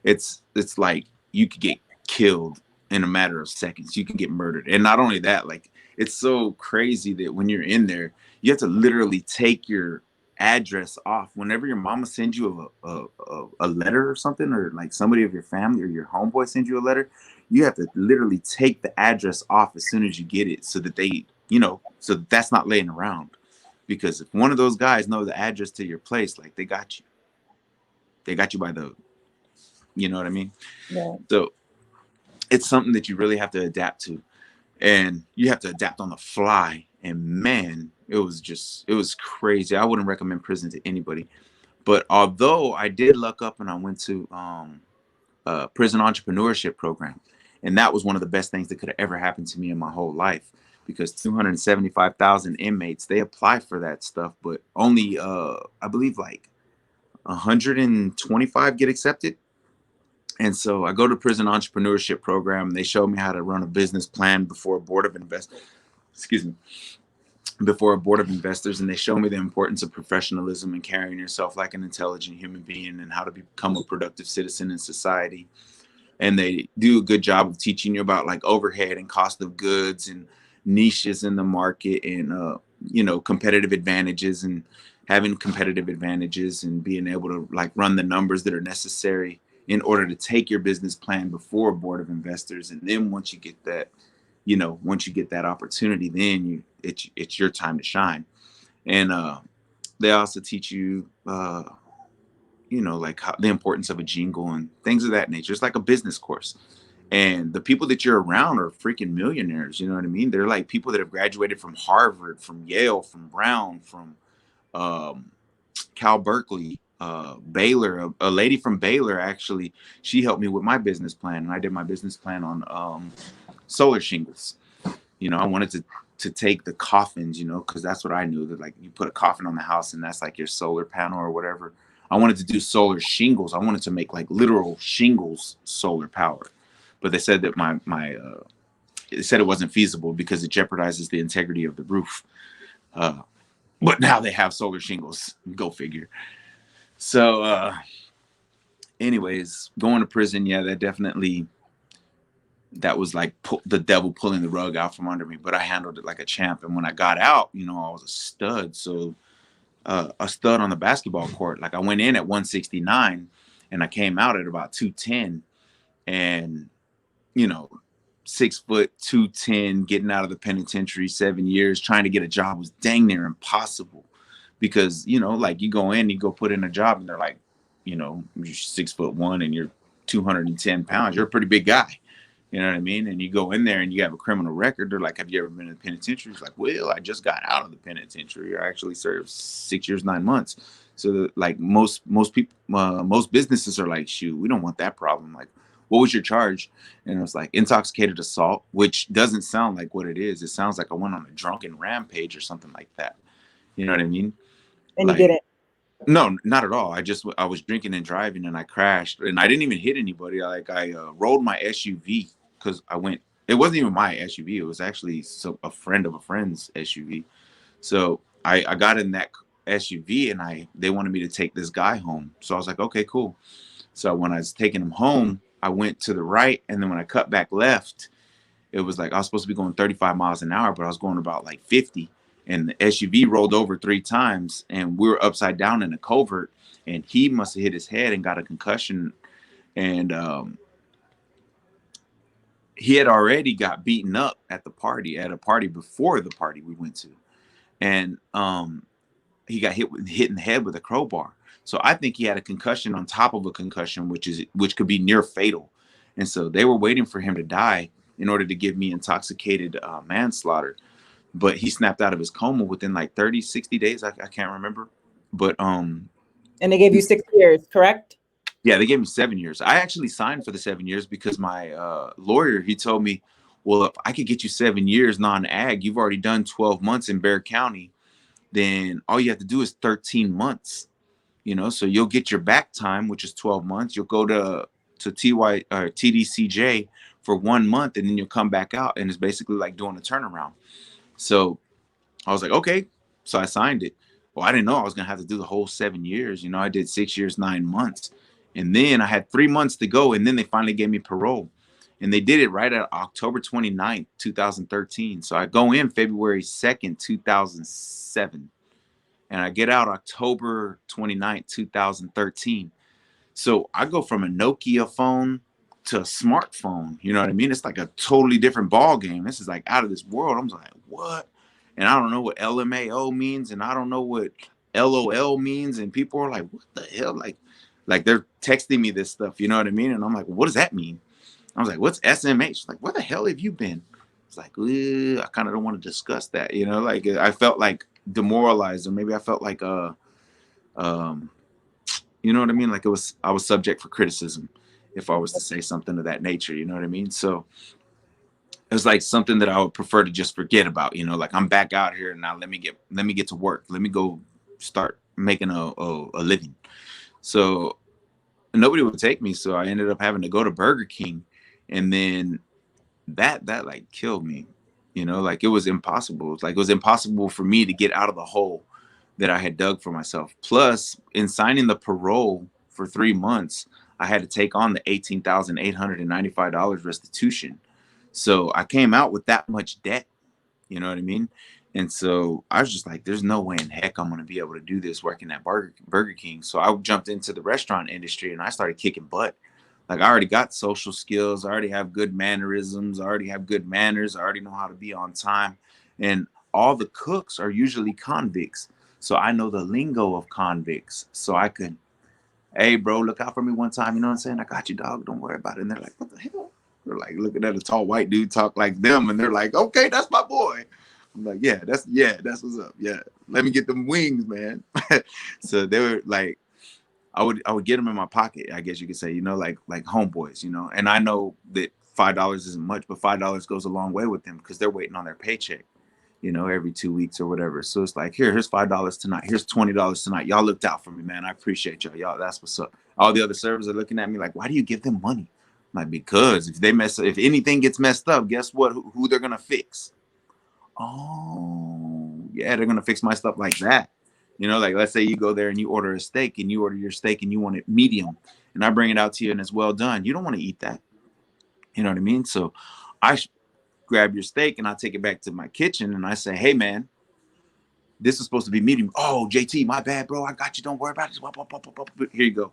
it's like you could get killed in a matter of seconds. You can get murdered. And not only that, like it's so crazy that when you're in there, you have to literally take your address off. Whenever your mama sends you a letter or something, or like somebody of your family or your homeboy sends you a letter, you have to literally take the address off as soon as you get it so that they, you know, so that's not laying around. Because if one of those guys know the address to your place, like they got you. They got you by the, you know what I mean? Yeah. So it's something that you really have to adapt to, and you have to adapt on the fly. And man, it was crazy. I wouldn't recommend prison to anybody. But although I did luck up and I went to a prison entrepreneurship program, and that was one of the best things that could have ever happened to me in my whole life, because 275,000 inmates, they apply for that stuff, but only I believe like 125 get accepted. And so I go to prison entrepreneurship program. They show me how to run a business plan before a board of investors. Excuse me, before a board of investors, and they show me the importance of professionalism and carrying yourself like an intelligent human being and how to become a productive citizen in society. And they do a good job of teaching you about like overhead and cost of goods and niches in the market and you know, competitive advantages and having competitive advantages and being able to like run the numbers that are necessary in order to take your business plan before a board of investors. And then once you get that, you know, once you get that opportunity, then it's your time to shine. And they also teach you you know, like how, the importance of a jingle and things of that nature. It's like a business course. And the people that you're around are freaking millionaires. You know what I mean? They're like people that have graduated from Harvard, from Yale, from Brown, from um, Cal Berkeley, Baylor. A lady from Baylor, actually, she helped me with my business plan. And I did my business plan on solar shingles. You know, I wanted to take the coffins, you know, because that's what I knew, that like you put a coffin on the house and that's like your solar panel or whatever. I wanted to do solar shingles. I wanted to make like literal shingles solar power, but they said that my it said it wasn't feasible because it jeopardizes the integrity of the roof. Uh, but now they have solar shingles. Go figure. So, anyways, going to prison, yeah, that was like the devil pulling the rug out from under me, but I handled it like a champ. And when I got out, you know, I was a stud. So a stud on the basketball court. Like I went in at 169 and I came out at about 210. And, you know, 6 foot 210, getting out of the penitentiary, 7 years, trying to get a job was dang near impossible. Because, you know, like you go in, you go put in a job and they're like, you know, you're 6'1" and you're 210 pounds. You're a pretty big guy. You know what I mean? And you go in there and you have a criminal record. They're like, have you ever been in the penitentiary? It's like, well, I just got out of the penitentiary. I actually served 6 years, 9 months. So like most people, most businesses are like, shoot, we don't want that problem. Like, what was your charge? And it was like intoxicated assault, which doesn't sound like what it is. It sounds like I went on a drunken rampage or something like that. You know what I mean? And you Like, didn't. no, not at all. I was drinking and driving and I crashed and I didn't even hit anybody. I rolled my SUV because I went. It wasn't even my SUV. It was actually a friend of a friend's SUV. So I got in that SUV and they wanted me to take this guy home. So I was like, okay, cool. So when I was taking him home, I went to the right, and then when I cut back left, it was like I was supposed to be going 35 miles an hour, but I was going about like 50. And the SUV rolled over 3 times, and we were upside down in a culvert. And he must have hit his head and got a concussion. And he had already got beaten up at a party before the party we went to. And he got hit in the head with a crowbar. So I think he had a concussion on top of a concussion, which could be near fatal. And so they were waiting for him to die in order to give me intoxicated manslaughter. But he snapped out of his coma within like 30, 60 days. I can't remember. But And they gave you 6 years, correct? yeah, they gave me 7 years. I actually signed for the 7 years because my lawyer, he told me, well, if I could get you 7 years non-ag, you've already done 12 months in Bexar County, then all you have to do is 13 months. You know, so you'll get your back time, which is 12 months. You'll go to TDCJ for 1 month, and then you'll come back out, and it's basically like doing a turnaround. So I was like, okay. So I signed it. Well, I didn't know I was gonna have to do the whole 7 years. You know, I did 6 years, 9 months, and then I had 3 months to go, and then they finally gave me parole. And they did it right at October 29th, 2013. So I go in February 2nd, 2007, and I get out October 29th, 2013. So I go from a Nokia phone to a smartphone. You know what I mean? It's like a totally different ball game. This is like out of this world. I'm like, what? And I don't know what LMAO means, and I don't know what LOL means. And people are like, what the hell? Like they're texting me this stuff. You know what I mean? And I'm like, what does that mean? I was like, what's SMH? Like, where the hell have you been? It's like, I kind of don't want to discuss that. You know, like I felt like demoralized, or maybe I felt like um you know what I mean? Like I was subject for criticism if I was to say something of that nature, you know what I mean? So it was like something that I would prefer to just forget about, you know, like I'm back out here now. Let me get to work. Let me go start making a living. So nobody would take me. So I ended up having to go to Burger King, and then that like killed me, you know, like it was impossible. It's like it was impossible for me to get out of the hole that I had dug for myself. Plus, in signing the parole for 3 months, I had to take on the $18,895 restitution. So I came out with that much debt, you know what I mean? And so I was just like, there's no way in heck I'm going to be able to do this working at Burger King. So I jumped into the restaurant industry and I started kicking butt. Like I already got social skills. I already have good mannerisms. I already have good manners. I already know how to be on time. And all the cooks are usually convicts. So I know the lingo of convicts. So I could, hey, bro, look out for me one time. You know what I'm saying? I got you, dog. Don't worry about it. And they're like, what the hell? They're like looking at a tall white dude talk like them. And they're like, okay, that's my boy. I'm like, that's what's up. Yeah. Let me get them wings, man. So they were like, I would get them in my pocket, I guess you could say, you know, like homeboys, you know. And I know that $5 isn't much, but $5 goes a long way with them because they're waiting on their paycheck, you know, every 2 weeks or whatever. So it's like, here's $5 tonight. Here's $20 tonight. Y'all looked out for me, man. I appreciate y'all. Y'all, that's what's up. All the other servers are looking at me like, why do you give them money? I'm like, because if anything gets messed up, guess what? Who they're gonna fix? Oh, yeah, they're gonna fix my stuff like that. You know, like let's say you go there and you order a steak and you order your steak and you want it medium, and I bring it out to you and it's well done. You don't want to eat that. You know what I mean? So I grab your steak and I take it back to my kitchen and I say, hey man, this is supposed to be medium. Oh, JT, my bad, bro. I got you. Don't worry about it. Here you go.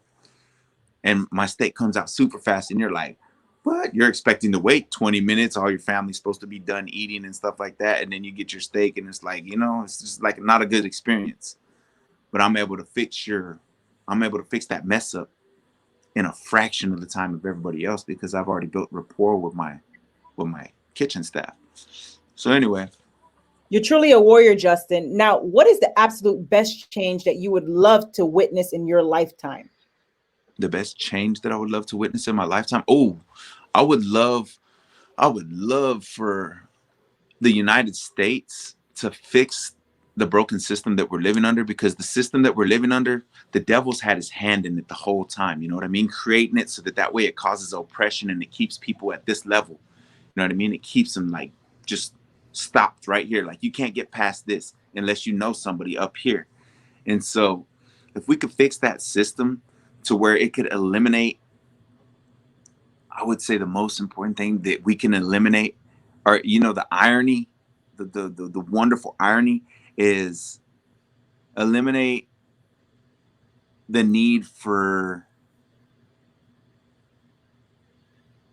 And my steak comes out super fast, and you're like, But you're expecting to wait 20 minutes. All your family's supposed to be done eating and stuff like that. And then you get your steak and it's like, it's just like not a good experience. But I'm able to fix that mess up in a fraction of the time of everybody else because I've already built rapport with my kitchen staff. So anyway, You're truly a warrior, Justin. Now, what is the absolute best change that you would love to witness in your lifetime? the best change that I would love to witness in my lifetime. Oh, I would love I would love for the United States to fix the broken system that we're living under, because the system that we're living under, the devil's had his hand in it the whole time. You know what I mean? Creating it so that way it causes oppression and it keeps people at this level. You know what I mean? It keeps them like just stopped right here. Like you can't get past this unless you know somebody up here. And so if we could fix that system to where it could eliminate, I would say the most important thing that we can eliminate, or the irony, the wonderful irony is eliminate the need for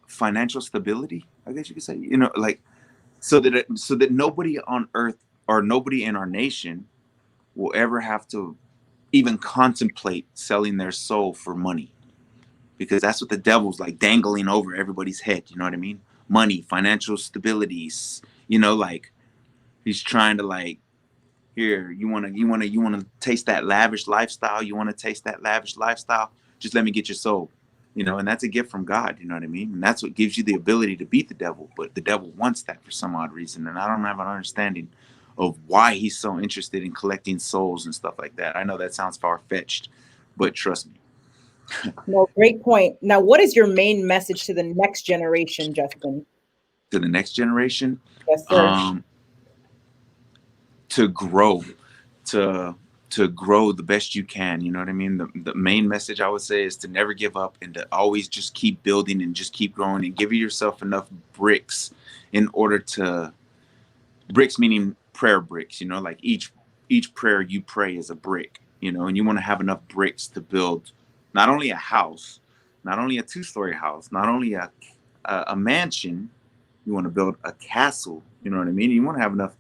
financial stability, I guess you could say. Like so that nobody on earth or nobody in our nation will ever have to even contemplate selling their soul for money, because that's what the devil's like dangling over everybody's head. You know what I mean? Money, financial stabilities. Like he's trying to like, here, you want to taste that lavish lifestyle. You want to taste that lavish lifestyle. Just let me get your soul. And that's a gift from God. You know what I mean? And that's what gives you the ability to beat the devil. But the devil wants that for some odd reason, and I don't have an understanding of why he's so interested in collecting souls and stuff like that. I know that sounds far fetched, but trust me. No, great point. Now, what is your main message to the next generation, Justin? To the next generation, Yes, sir. um, to grow, to grow the best you can. You know what I mean? The main message I would say is to never give up and to always just keep building and just keep growing and give yourself enough bricks in order to, bricks meaning prayer bricks, like each prayer you pray is a brick, and you want to have enough bricks to build not only a house, not only a two-story house, not only a mansion. You want to build a castle. You know what I mean? You want to have enough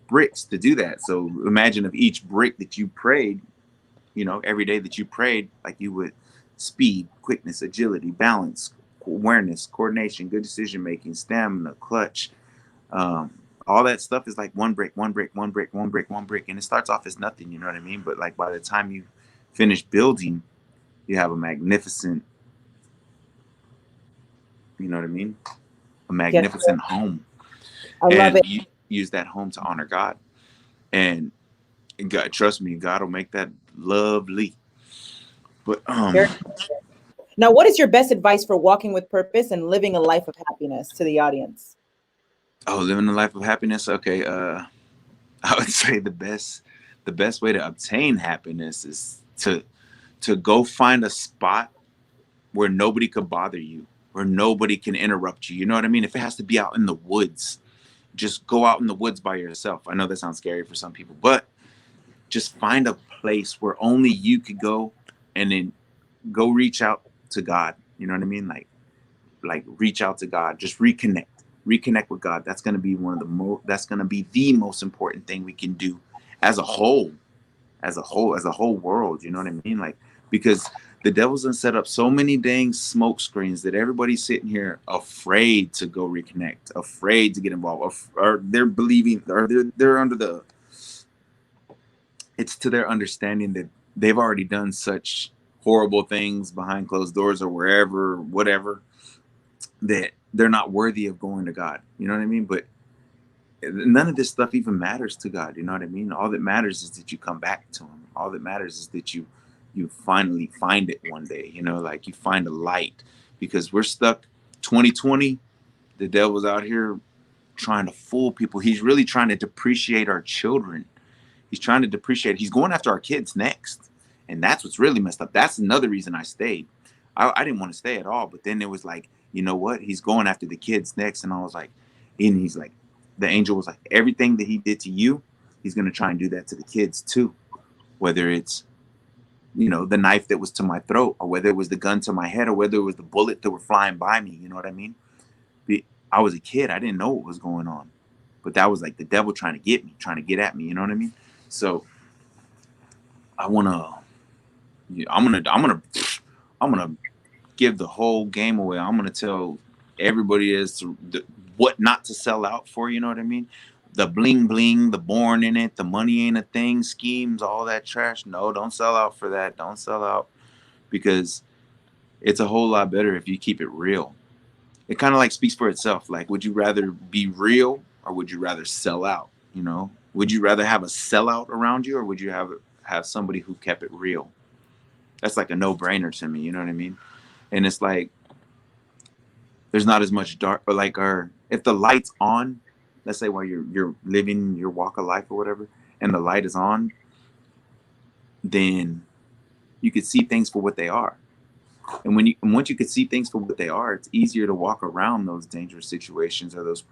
bricks to do that. So imagine if each brick that you prayed, every day that you prayed, like you would speed, quickness, agility, balance, awareness, coordination, good decision making, stamina, clutch, all that stuff is like one brick, one brick, one brick, one brick, one brick. And it starts off as nothing, you know what I mean? But like by the time you finish building, you have a magnificent, you know what I mean? A Yes, sir. magnificent home. I love And it. you use that home to honor God. And God, trust me, God will make that lovely. But Very. Now, what is your best advice for walking with purpose and living a life of happiness to the audience? oh, living a life of happiness. Okay, I would say the best way to obtain happiness is to go find a spot where nobody could bother you, where nobody can interrupt you. You know what I mean? If it has to be out in the woods, just go out in the woods by yourself. I know that sounds scary for some people, but just find a place where only you could go, and then go reach out to God. You know what I mean? Like reach out to God, just reconnect with God. That's going to be that's going to be the most important thing we can do as a whole, as a whole world. You know what I mean? Like, because the devil's done set up so many dang smoke screens that everybody's sitting here afraid to go reconnect, afraid to get involved, or they're believing, or they're under the, it's to their understanding that they've already done such horrible things behind closed doors or wherever, whatever, that they're not worthy of going to God. You know what I mean? But none of this stuff even matters to God. You know what I mean? All that matters is that you come back to him. All that matters is that you finally find it one day, like you find a light, because we're stuck 2020. The devil's out here trying to fool people. He's really trying to depreciate our children. He's trying to depreciate. He's going after our kids next. And that's what's really messed up. That's another reason I stayed. I didn't want to stay at all. But then it was like, you know what? He's going after the kids next. And I was like, and he's like, the angel was like, everything that he did to you, he's going to try and do that to the kids too. Whether it's the knife that was to my throat, or whether it was the gun to my head, or whether it was the bullet that were flying by me. You know what I mean? I was a kid. I didn't know what was going on, but that was like the devil trying to get me, trying to get at me. You know what I mean? So I want to, I'm gonna give the whole game away. I'm gonna tell everybody what not to sell out for. You know what I mean? The bling bling, the born in it, the money ain't a thing, schemes, all that trash. No, don't sell out for that. Don't sell out, because it's a whole lot better if you keep it real. It kind of like speaks for itself. Like, would you rather be real, or would you rather sell out? Would you rather have a sellout around you, or would you have somebody who kept it real? That's like a no-brainer to me. You know what I mean? And it's like there's not as much dark, or like, or if the light's on, let's say while you're living your walk of life or whatever, and the light is on, then you could see things for what they are. And once you could see things for what they are, it's easier to walk around those dangerous situations, or those.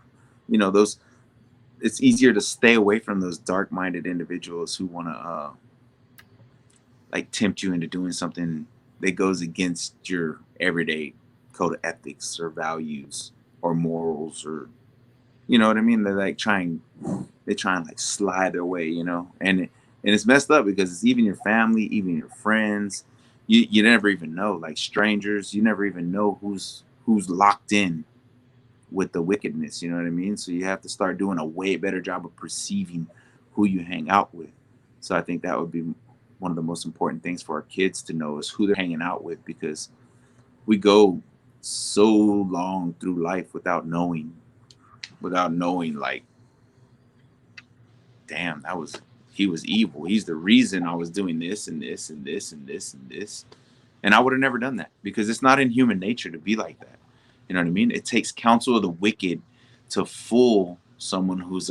It's easier to stay away from those dark-minded individuals who want to like tempt you into doing something that goes against your everyday code of ethics or values or morals, or you know what I mean. They try and like slide their way, and it's messed up, because it's even your family, even your friends. You never even know, like strangers. You never even know who's locked in with the wickedness. You know what I mean? So you have to start doing a way better job of perceiving who you hang out with. So I think that would be one of the most important things for our kids to know, is who they're hanging out with, because we go so long through life without knowing, like, damn, he was evil. He's the reason I was doing this and this and this and this and this. And I would have never done that, because it's not in human nature to be like that. You know what I mean? It takes counsel of the wicked to fool someone who's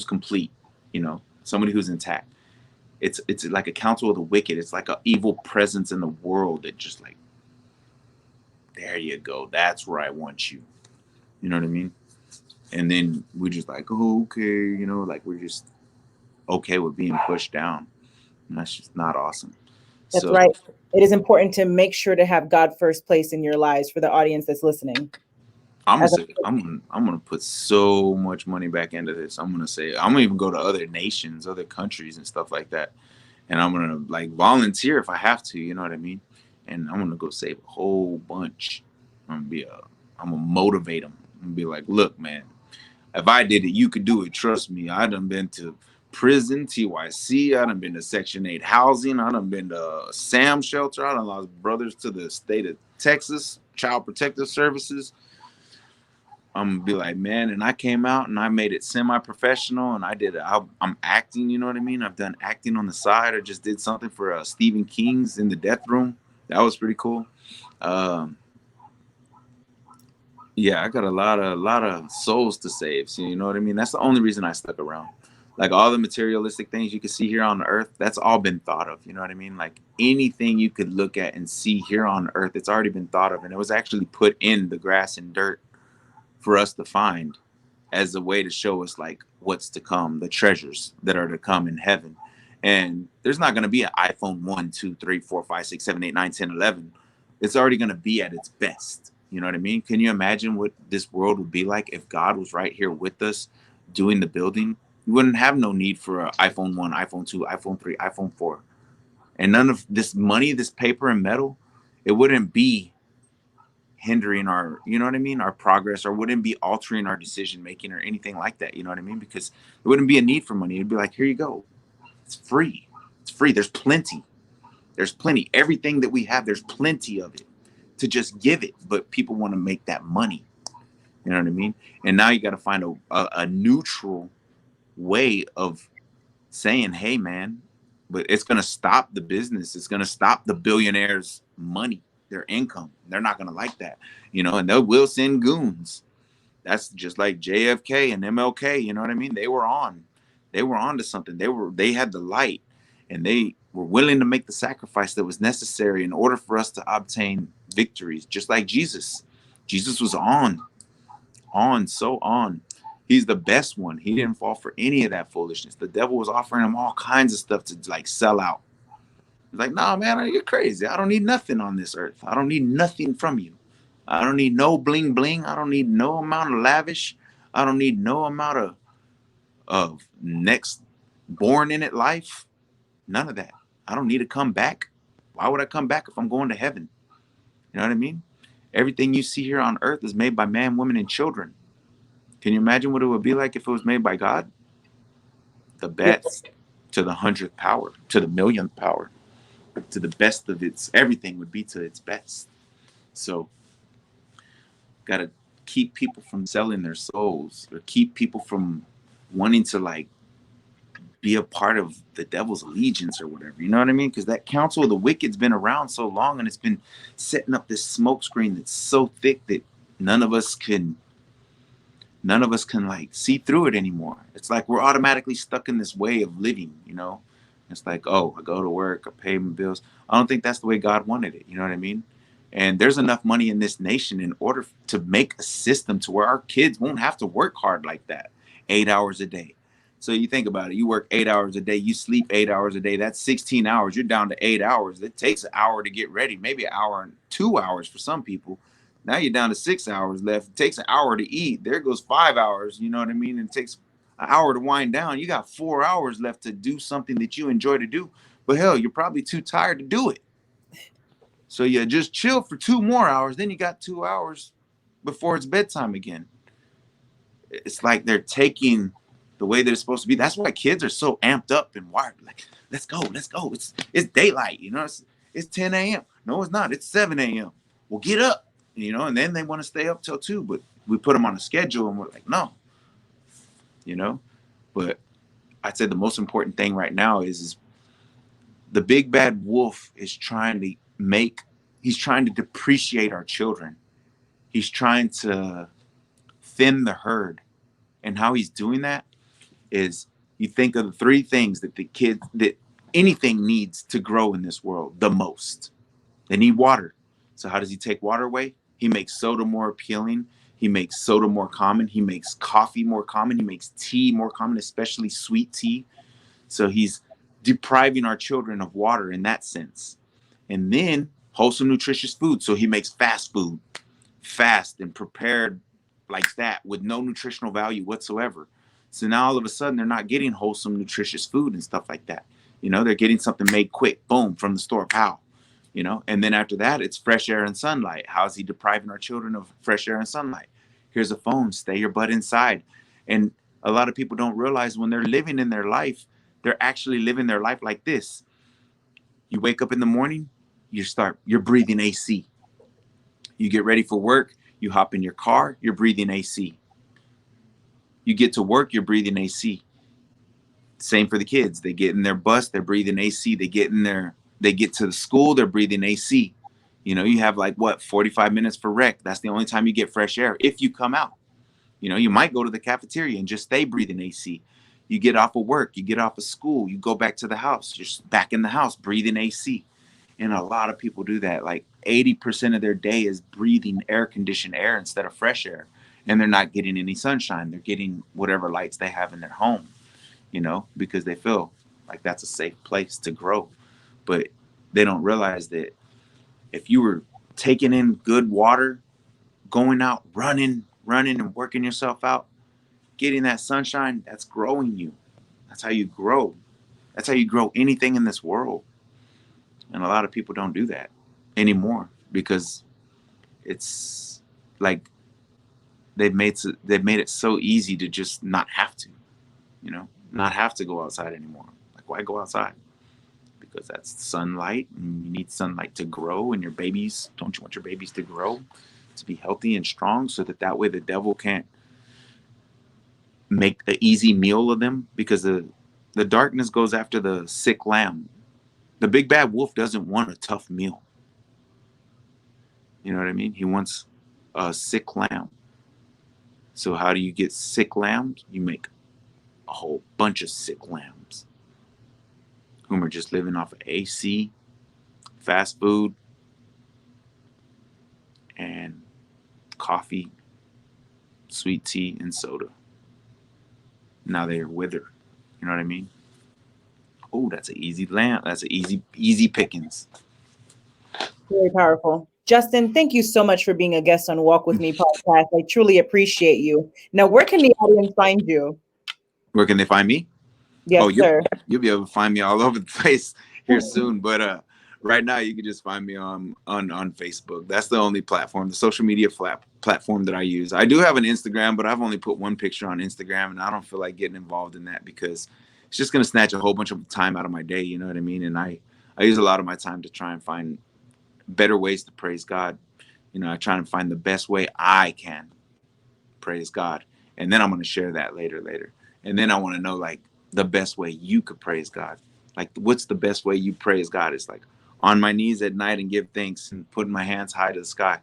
complete, somebody who's intact. It's like a counsel of the wicked. It's like an evil presence in the world that just like, there you go. That's where I want you. You know what I mean? And then we're just like, oh, okay, like we're just okay with being pushed down. And that's just not awesome. That's So right. It is important to make sure to have God first place in your lives for the audience that's listening. I'm gonna As a, say I'm gonna put so much money back into this. I'm gonna say I'm gonna even go to other nations, other countries, and stuff like that. And I'm gonna like volunteer if I have to. You know what I mean? And I'm gonna go save a whole bunch. I'm gonna motivate them. I'm gonna be like, look, man, if I did it, you could do it. Trust me. I done been to prison, TYC. I done been to Section 8 housing. I done been to SAM shelter. I done lost brothers to the state of Texas, Child Protective Services. I'm gonna be like, man, and I came out and I made it semi-professional, and I did it. I'm acting, you know what I mean? I've done acting on the side. I just did something for Stephen King's In the Death Room. That was pretty cool. Um, yeah, I got a lot of souls to save. So you know what I mean? That's the only reason I stuck around. Like all the materialistic things you can see here on earth, that's all been thought of. You know what I mean? Like anything you could look at and see here on earth, it's already been thought of, and it was actually put in the grass and dirt for us to find, as a way to show us like what's to come, the treasures that are to come in heaven. And there's not going to be an iPhone 1, 2, 3, 4, 5, 6, 7, 8, 9, 10, 11. It's already going to be at its best. You know what I mean? Can you imagine what this world would be like if God was right here with us doing the building? You wouldn't have no need for an iPhone 1, iPhone 2, iPhone 3, iPhone 4. And none of this money, this paper and metal, it wouldn't be hindering our, you know what I mean, our progress, or wouldn't be altering our decision making or anything like that. You know what I mean? Because there wouldn't be a need for money. It'd be like, here you go. It's free. It's free. There's plenty. There's plenty. Everything that we have, there's plenty of it to just give it. But people want to make that money. You know what I mean? And now you got to find a neutral way of saying, hey, man, but it's going to stop the business. It's going to stop the billionaires' money, their income. They're not going to like that, and they will send goons. That's just like JFK and MLK. You know what I mean? They were on to something. They had the light, and they were willing to make the sacrifice that was necessary in order for us to obtain victories, just like Jesus. Jesus was on, so on. He's the best one. He didn't fall for any of that foolishness. The devil was offering him all kinds of stuff to like sell out. He's like, nah, man, you're crazy. I don't need nothing on this earth. I don't need nothing from you. I don't need no bling bling. I don't need no amount of lavish. I don't need no amount of next born in it life. None of that. I don't need to come back. Why would I come back if I'm going to heaven? You know what I mean? Everything you see here on earth is made by man, women, and children. Can you imagine what it would be like if it was made by God? The Yeah. best, to the 100th power, to the millionth power, to the best of its everything would be to its best. So, got to keep people from selling their souls, or keep people from wanting to like be a part of the devil's allegiance or whatever. You know what I mean? Because that counsel of the wicked's been around so long, and it's been setting up this smoke screen that's so thick that none of us can like see through it anymore. It's like we're automatically stuck in this way of living, you know? It's like, oh, I go to work, I pay my bills. I don't think that's the way God wanted it. You know what I mean? And there's enough money in this nation in order to make a system to where our kids won't have to work hard like that, 8 hours a day. So you think about it, you work 8 hours a day, you sleep 8 hours a day, that's 16 hours. You're down to 8 hours. It takes an hour to get ready, maybe an hour and 2 hours for some people. Now you're down to 6 hours left. It takes an hour to eat. There goes 5 hours. You know what I mean? And it takes an hour to wind down. You got 4 hours left to do something that you enjoy to do. But hell, you're probably too tired to do it. So you just chill for 2 more hours. Then you got 2 hours before it's bedtime again. It's like they're taking the way that it's supposed to be. That's why kids are so amped up and wired. Like, let's go, let's go. It's daylight. You know, it's 10 a.m. No, it's not. It's 7 a.m. Well, get up. You know, and then they want to stay up till 2, but we put them on a schedule and we're like, no, you know. But I'd say the most important thing right now is the big bad wolf is he's trying to depreciate our children. He's trying to thin the herd. And how he's doing that is, you think of the three things that anything needs to grow in this world the most. They need water. So how does he take water away? He makes soda more appealing. He makes soda more common. He makes coffee more common. He makes tea more common, especially sweet tea. So he's depriving our children of water in that sense. And then wholesome, nutritious food. So he makes fast food, fast and prepared like that with no nutritional value whatsoever. So now all of a sudden they're not getting wholesome, nutritious food and stuff like that. You know, they're getting something made quick, boom, from the store, pow. You know, and then after that, it's fresh air and sunlight. How is he depriving our children of fresh air and sunlight? Here's a phone, stay your butt inside. And a lot of people don't realize when they're living in their life, they're actually living their life like this. You wake up in the morning, you're breathing AC. You get ready for work, you hop in your car, you're breathing AC. You get to work, you're breathing AC. Same for the kids. They get in their bus, they're breathing AC. They get to the school, they're breathing AC. You know, you have like what, 45 minutes for rec. That's the only time you get fresh air if you come out. You know, you might go to the cafeteria and just stay breathing AC. You get off of work, you get off of school, you go back to the house, you're back in the house breathing AC. And a lot of people do that. Like 80% of their day is breathing air conditioned air instead of fresh air. And they're not getting any sunshine. They're getting whatever lights they have in their home, you know, because they feel like that's a safe place to grow. But they don't realize that if you were taking in good water, going out, running and working yourself out, getting that sunshine, that's growing you. That's how you grow. That's how you grow anything in this world. And a lot of people don't do that anymore because it's like they've made it so easy to just not have to, you know, not have to go outside anymore. Like, why go outside? Because that's sunlight, and you need sunlight to grow. And don't you want your babies to grow, to be healthy and strong, so that way the devil can't make an easy meal of them? Because the darkness goes after the sick lamb. The big bad wolf doesn't want a tough meal. You know what I mean? He wants a sick lamb. So how do you get sick lambs? You make a whole bunch of sick lambs whom are just living off of AC, fast food, and coffee, sweet tea, and soda. now they're withered. You know what I mean? Oh, that's an easy lamp. That's an easy pickings. Very powerful. Justin, thank you so much for being a guest on Walk With Me podcast. I truly appreciate you. Now, where can the audience find you? Where can they find me? Yes, Oh, sir. you'll be able to find me all over the place here soon. But right now, you can just find me on Facebook. That's the only platform, the social media platform that I use. I do have an Instagram, but I've only put one picture on Instagram, and I don't feel like getting involved in that because it's just going to snatch a whole bunch of time out of my day. You know what I mean? And I use a lot of my time to try and find better ways to praise God. You know, I try and find the best way I can praise God, and then I'm going to share that later. And then I want to know like the best way you could praise God. Like, what's the best way you praise God? It's like on my knees at night and give thanks and putting my hands high to the sky.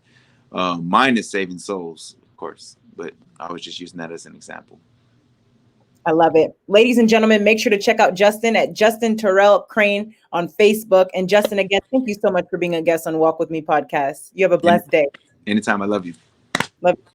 Mine is saving souls, of course, but I was just using that as an example. I love it. Ladies and gentlemen, make sure to check out Justin at Justin Terrell Crane on Facebook. And Justin, again, thank you so much for being a guest on Walk With Me podcast. You have a blessed day. Anytime. I love you. Love you.